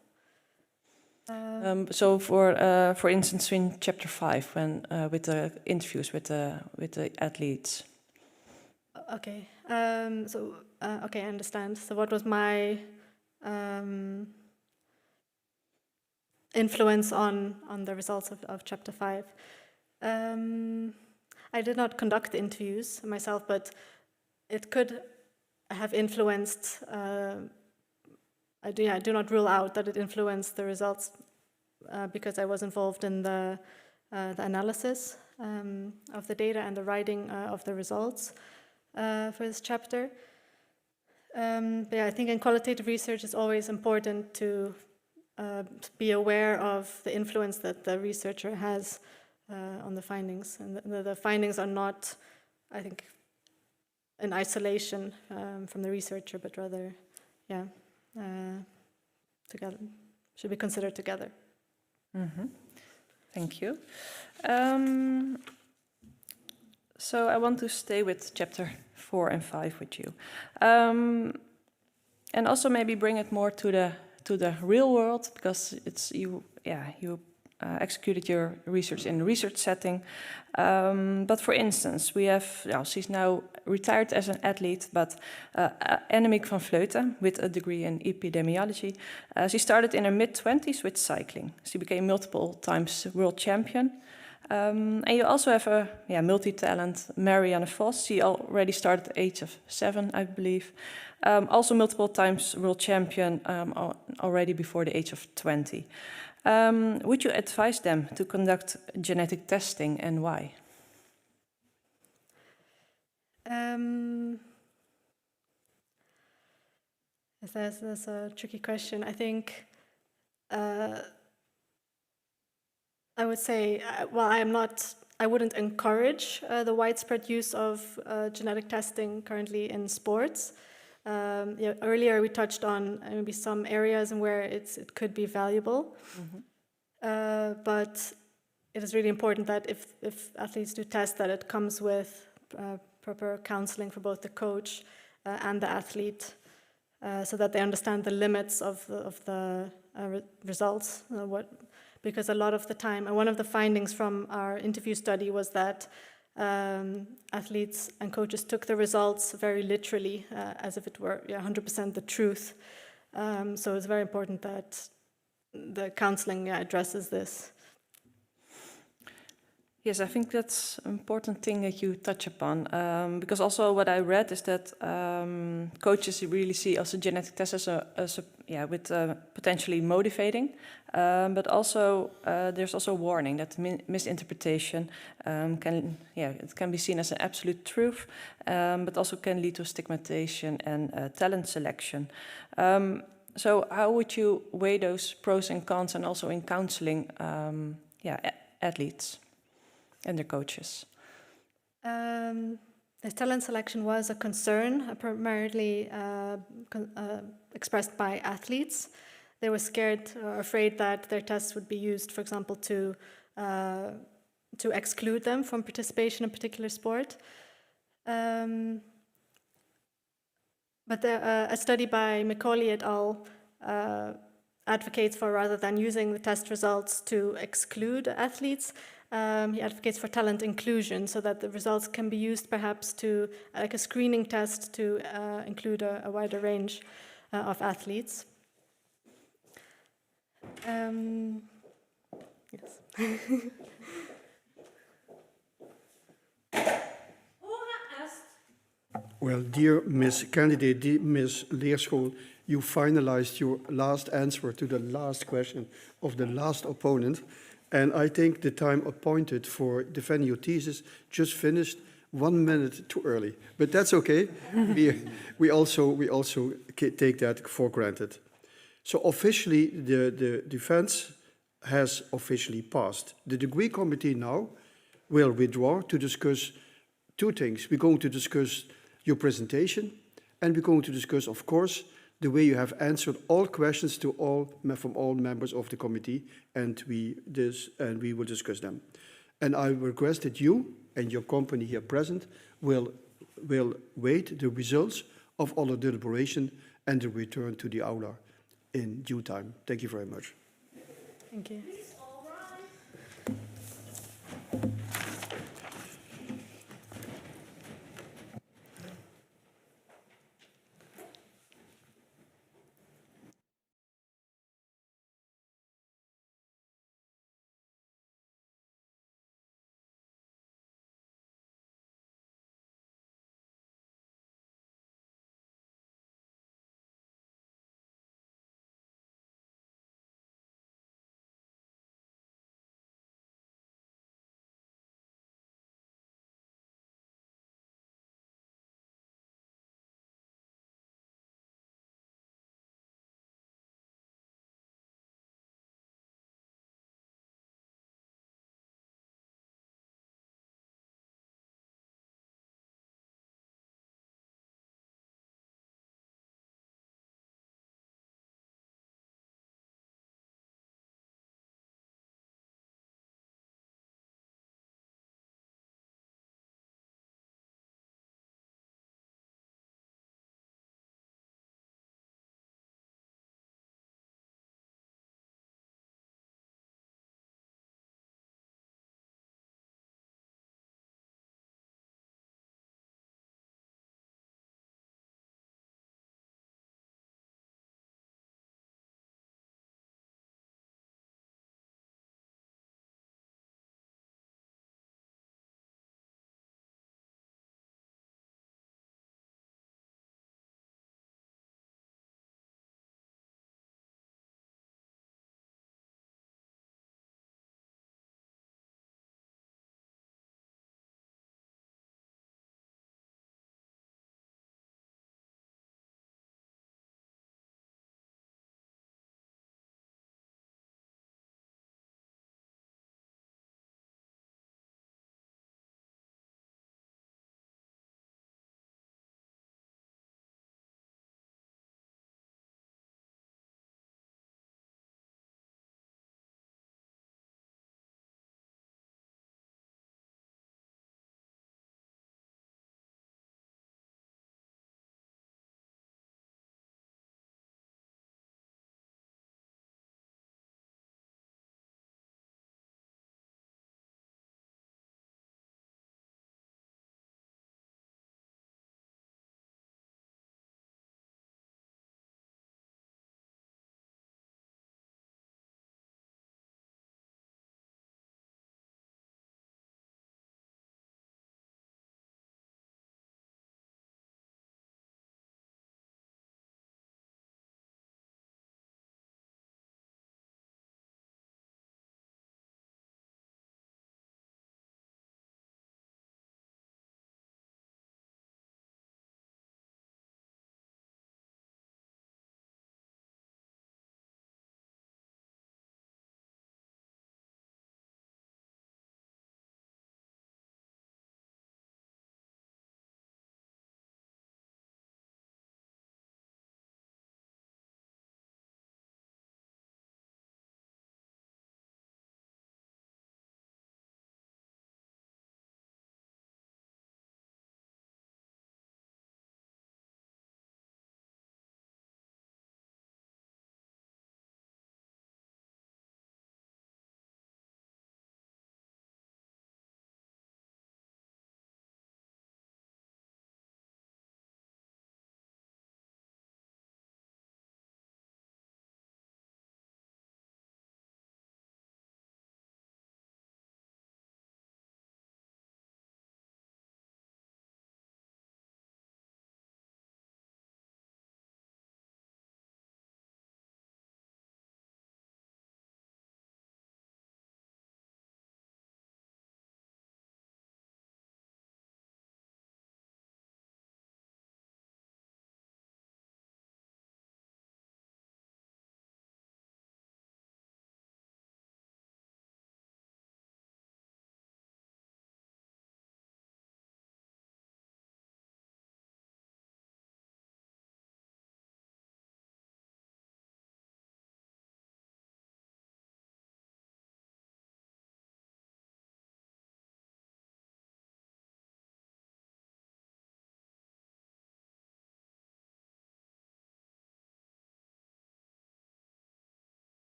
So for instance, in chapter 5, when with the interviews with the athletes. Okay. Okay, I understand. So what was my influence on the results of chapter 5? I did not conduct the interviews myself, but it could have influenced. I do not rule out that it influenced the results because I was involved in the analysis of the data and the writing of the results for this chapter. I think in qualitative research it's always important to be aware of the influence that the researcher has on the findings. And the findings are not, I think, in isolation from the researcher, but rather, together, should be considered together. Mm-hmm. Thank you. So I want to stay with chapter 4 and 5 with you, and also maybe bring it more to the real world, because it's you executed your research in a research setting. But for instance, we have, she's now retired as an athlete, but Annemiek van Vleuten, with a degree in epidemiology. She started in her mid-20s with cycling. She became multiple times world champion. And you also have a multi-talent, Marianne Vos. She already started at the age of 7, I believe. Also multiple times world champion already before the age of 20. Would you advise them to conduct genetic testing, and why? That's a tricky question. I think I would say, I wouldn't encourage the widespread use of genetic testing currently in sports. Earlier we touched on maybe some areas in where it could be valuable. Mm-hmm. But it is really important that if athletes do test, that it comes with proper counseling for both the coach and the athlete, so that they understand the limits of the results. Because a lot of the time, and one of the findings from our interview study was that athletes and coaches took the results very literally, as if it were 100% the truth. So it's very important that the counseling addresses this. Yes, I think that's an important thing that you touch upon, because also what I read is that coaches really see also genetic tests as potentially motivating, but also there's also a warning that misinterpretation can be seen as an absolute truth, but also can lead to stigmatization and talent selection. So how would you weigh those pros and cons, and also in counseling athletes and their coaches? The talent selection was a concern, primarily expressed by athletes. They were scared or afraid that their tests would be used, for example, to exclude them from participation in a particular sport. But a study by Macaulay et al. Advocates for, rather than using the test results to exclude athletes, he advocates for talent inclusion, so that the results can be used perhaps to, like a screening test, to include a wider range of athletes. Yes. Well, dear Ms. Candidate, dear Ms. Leerschool, you finalized your last answer to the last question of the last opponent. And I think the time appointed for defending your thesis just finished 1 minute too early. But that's okay. we also take that for granted. So officially, the defense has officially passed. The degree committee now will withdraw to discuss two things. We're going to discuss your presentation, and we're going to discuss, of course, the way you have answered all questions from all members of the committee, and we will discuss them. And I request that you and your company here present will wait the results of all the deliberation and the return to the aula in due time. Thank you very much. Thank you.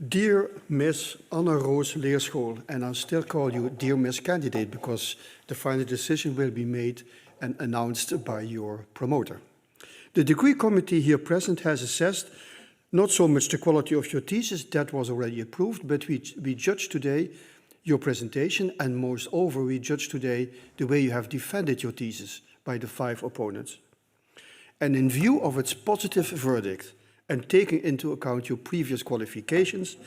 Dear Miss Roos Leerschool, and I'll still call you Dear Miss Candidate because the final decision will be made and announced by your promoter. The degree committee here present has assessed not so much the quality of your thesis, that was already approved, but we judge today your presentation, and moreover, we judge today the way you have defended your thesis by the 5 opponents. And in view of its positive verdict, and taking into account your previous qualifications,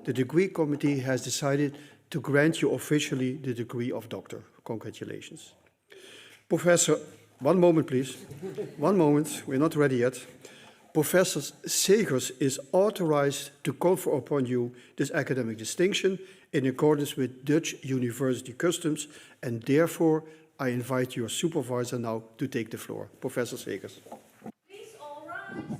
the degree committee has decided to grant you officially the degree of doctor. Congratulations. Professor, one moment please. One moment, we're not ready yet. Professor Segers is authorized to confer upon you this academic distinction in accordance with Dutch university customs, and therefore I invite your supervisor now to take the floor. Professor Segers. Please all rise.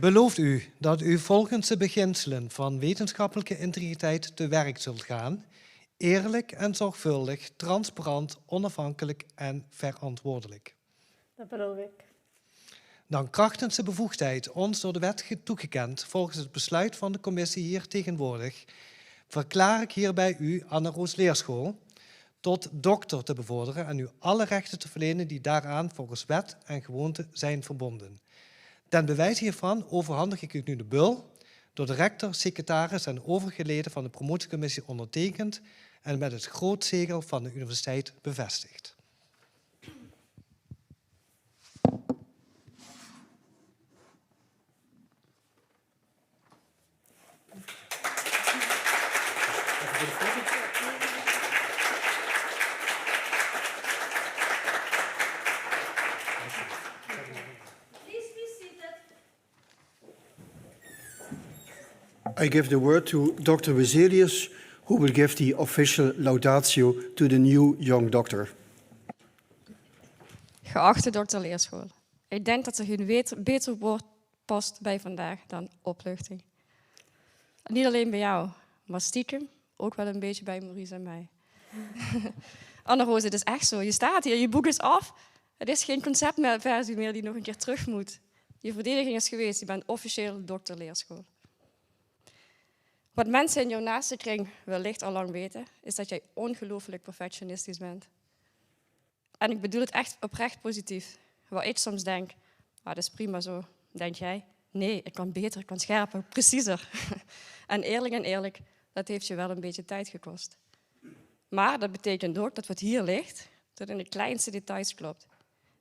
Belooft u dat u volgens de beginselen van wetenschappelijke integriteit te werk zult gaan, eerlijk en zorgvuldig, transparant, onafhankelijk en verantwoordelijk? Dat beloof ik. Dan krachtens de bevoegdheid ons door de wet toegekend volgens het besluit van de commissie hier tegenwoordig, verklaar ik hierbij u, Roos Leerschool, tot dokter te bevorderen en u alle rechten te verlenen die daaraan volgens wet en gewoonte zijn verbonden. Ten bewijze hiervan overhandig ik u nu de bul, door de rector, secretaris en overige leden van de promotiecommissie ondertekend en met het grootzegel van de universiteit bevestigd. I give the word to Dr. Wezelius, who will give the official laudatio to the new young doctor. Geachte dokter Leerschool, ik denk dat er geen beter woord past bij vandaag dan opluchting. En niet alleen bij jou, maar stiekem ook wel een beetje bij Maurice en mij. Roos, het is echt zo. Je staat hier, je boek is af. Het is geen conceptversie meer die nog een keer terug moet. Je verdediging is geweest, je bent officieel dokter Leerschool. Wat mensen in jouw naaste kring wellicht al lang weten, is dat jij ongelooflijk perfectionistisch bent. En ik bedoel het echt oprecht positief. Waar ik soms denk, dat is prima zo, denk jij, nee, ik kan beter, ik kan scherper, preciezer. En eerlijk, dat heeft je wel een beetje tijd gekost. Maar dat betekent ook dat wat hier ligt, tot in de kleinste details klopt.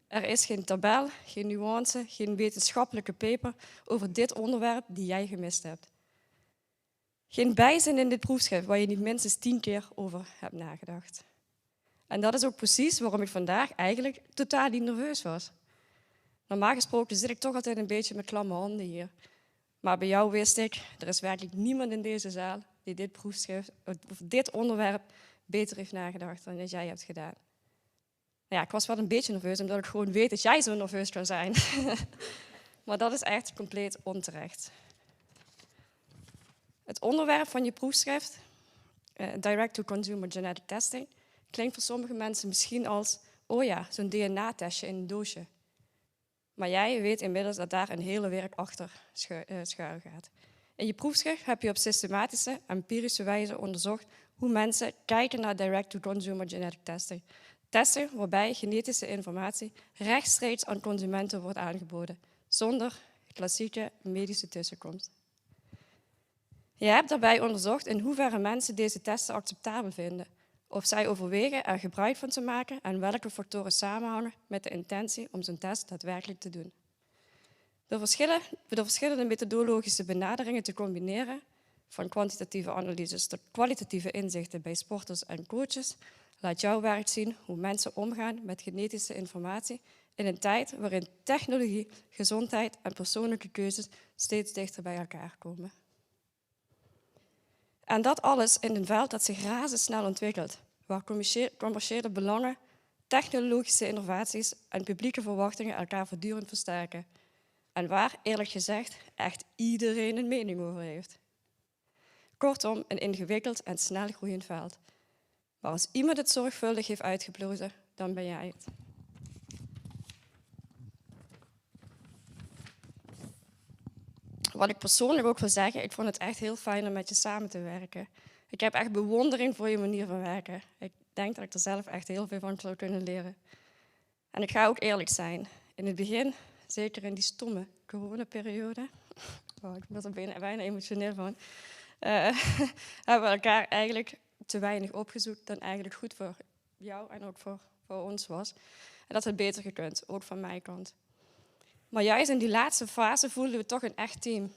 Er is geen tabel, geen nuance, geen wetenschappelijke paper over dit onderwerp die jij gemist hebt. Geen bijzin in dit proefschrift waar je niet minstens 10 keer over hebt nagedacht. En dat is ook precies waarom ik vandaag eigenlijk totaal niet nerveus was. Normaal gesproken zit ik toch altijd een beetje met klamme handen hier. Maar bij jou wist ik, er is werkelijk niemand in deze zaal die dit proefschrift, of dit onderwerp beter heeft nagedacht dan dat jij hebt gedaan. Ja, ik was wel een beetje nerveus, omdat ik gewoon weet dat jij zo nerveus kan zijn. Maar dat is echt compleet onterecht. Het onderwerp van je proefschrift, direct-to-consumer genetic testing, klinkt voor sommige mensen misschien als, oh ja, zo'n DNA-testje in een doosje. Maar jij weet inmiddels dat daar een hele werk achter schuil gaat. In je proefschrift heb je op systematische, empirische wijze onderzocht hoe mensen kijken naar direct-to-consumer genetic testing. Testen waarbij genetische informatie rechtstreeks aan consumenten wordt aangeboden, zonder klassieke medische tussenkomst. Je hebt daarbij onderzocht in hoeverre mensen deze testen acceptabel vinden, of zij overwegen er gebruik van te maken en welke factoren samenhangen met de intentie om zo'n test daadwerkelijk te doen. Door verschillende methodologische benaderingen te combineren, van kwantitatieve analyses tot kwalitatieve inzichten bij sporters en coaches, laat jouw werk zien hoe mensen omgaan met genetische informatie in een tijd waarin technologie, gezondheid en persoonlijke keuzes steeds dichter bij elkaar komen. En dat alles in een veld dat zich razendsnel ontwikkelt, waar commerciële belangen, technologische innovaties en publieke verwachtingen elkaar voortdurend versterken. En waar, eerlijk gezegd, echt iedereen een mening over heeft. Kortom, een ingewikkeld en snel groeiend veld. Maar als iemand het zorgvuldig heeft uitgeplozen, dan ben jij het. Wat ik persoonlijk ook wil zeggen, ik vond het echt heel fijn om met je samen te werken. Ik heb echt bewondering voor je manier van werken. Ik denk dat ik er zelf echt heel veel van zou kunnen leren. En ik ga ook eerlijk zijn. In het begin, zeker in die stomme coronaperiode, ik word er bijna emotioneel van, hebben we elkaar eigenlijk te weinig opgezocht dan eigenlijk goed voor jou en ook voor ons was. En dat had beter gekund, ook van mijn kant. Maar juist in die laatste fase voelden we toch een echt team.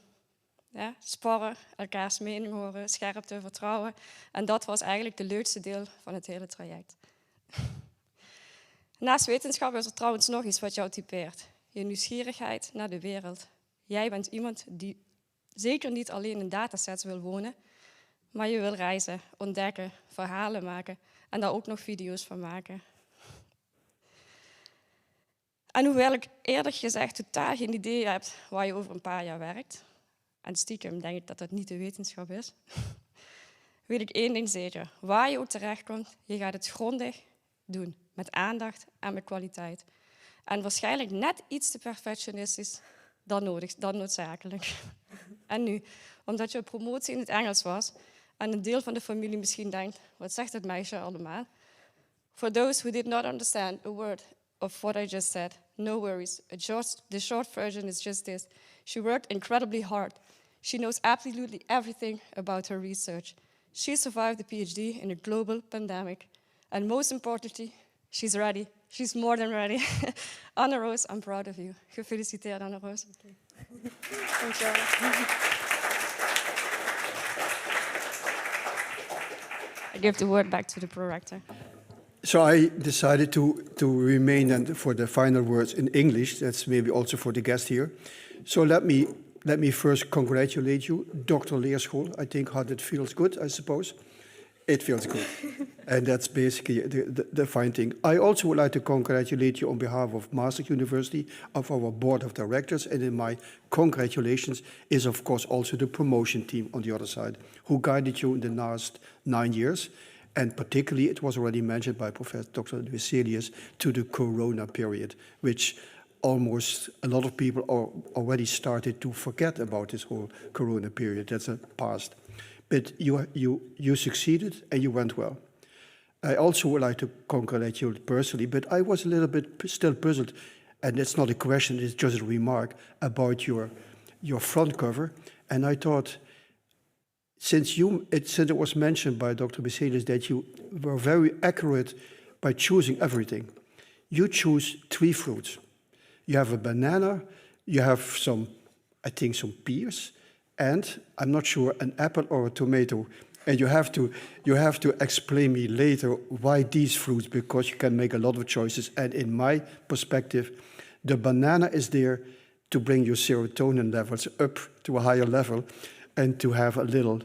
Ja, sparren, elkaars mening horen, scherpte, vertrouwen. En dat was eigenlijk de leukste deel van het hele traject. Naast wetenschap is er trouwens nog iets wat jou typeert. Je nieuwsgierigheid naar de wereld. Jij bent iemand die zeker niet alleen in datasets wil wonen, maar je wil reizen, ontdekken, verhalen maken en daar ook nog video's van maken. En hoewel ik eerlijk gezegd totaal geen idee heb waar je over een paar jaar werkt, en stiekem denk ik dat dat niet de wetenschap is, weet ik één ding zeker. Waar je ook terechtkomt, je gaat het grondig doen. Met aandacht en met kwaliteit. En waarschijnlijk net iets te perfectionistisch dan noodzakelijk. En nu, omdat je promotie in het Engels was en een deel van de familie misschien denkt, wat zegt het meisje allemaal? For those who did not understand a word of what I just said, no worries. The short version is just this. She worked incredibly hard. She knows absolutely everything about her research. She survived the PhD in a global pandemic. And most importantly, she's ready. She's more than ready. Anna Roos, I'm proud of you. Gefeliciteerd, Anna Roos. Dankjewel. I give the word back to the prorector. So I decided to remain and for the final words in English. That's maybe also for the guest here. So let me first congratulate you, Dr. Leerschool. I think how that feels good, I suppose. It feels good. And that's basically the fine thing. I also would like to congratulate you on behalf of Maastricht University, of our board of directors. And in my congratulations is, of course, also the promotion team on the other side, who guided you in the last 9 years. And particularly, it was already mentioned by Professor Dr. Veselius, to the Corona period, which almost a lot of people already started to forget about this whole Corona period. That's a past. But you succeeded and you went well. I also would like to congratulate you personally, but I was a little bit still puzzled, and it's not a question, it's just a remark about your front cover. And I thought, since it was mentioned by Dr. Veselius that you were very accurate by choosing everything. You choose 3 fruits. You have a banana, you have some pears, and I'm not sure, an apple or a tomato. And you have to explain me later why these fruits, because you can make a lot of choices. And in my perspective, the banana is there to bring your serotonin levels up to a higher level and to have a little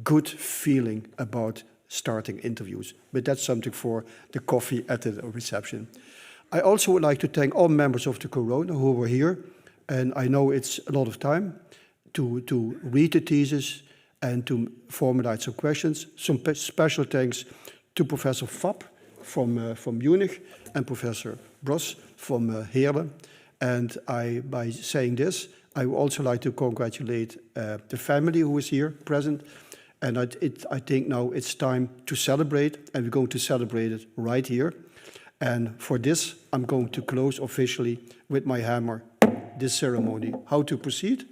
good feeling about starting interviews. But that's something for the coffee at the reception. I also would like to thank all members of the Corona who were here. And I know it's a lot of time to read the thesis and to formulate some questions. Some special thanks to Professor Fab from Munich and Professor Bros from Heerlen. And by saying this, I would also like to congratulate the family who is here present. And I think now it's time to celebrate, and we're going to celebrate it right here. And for this, I'm going to close officially with my hammer this ceremony. How to proceed?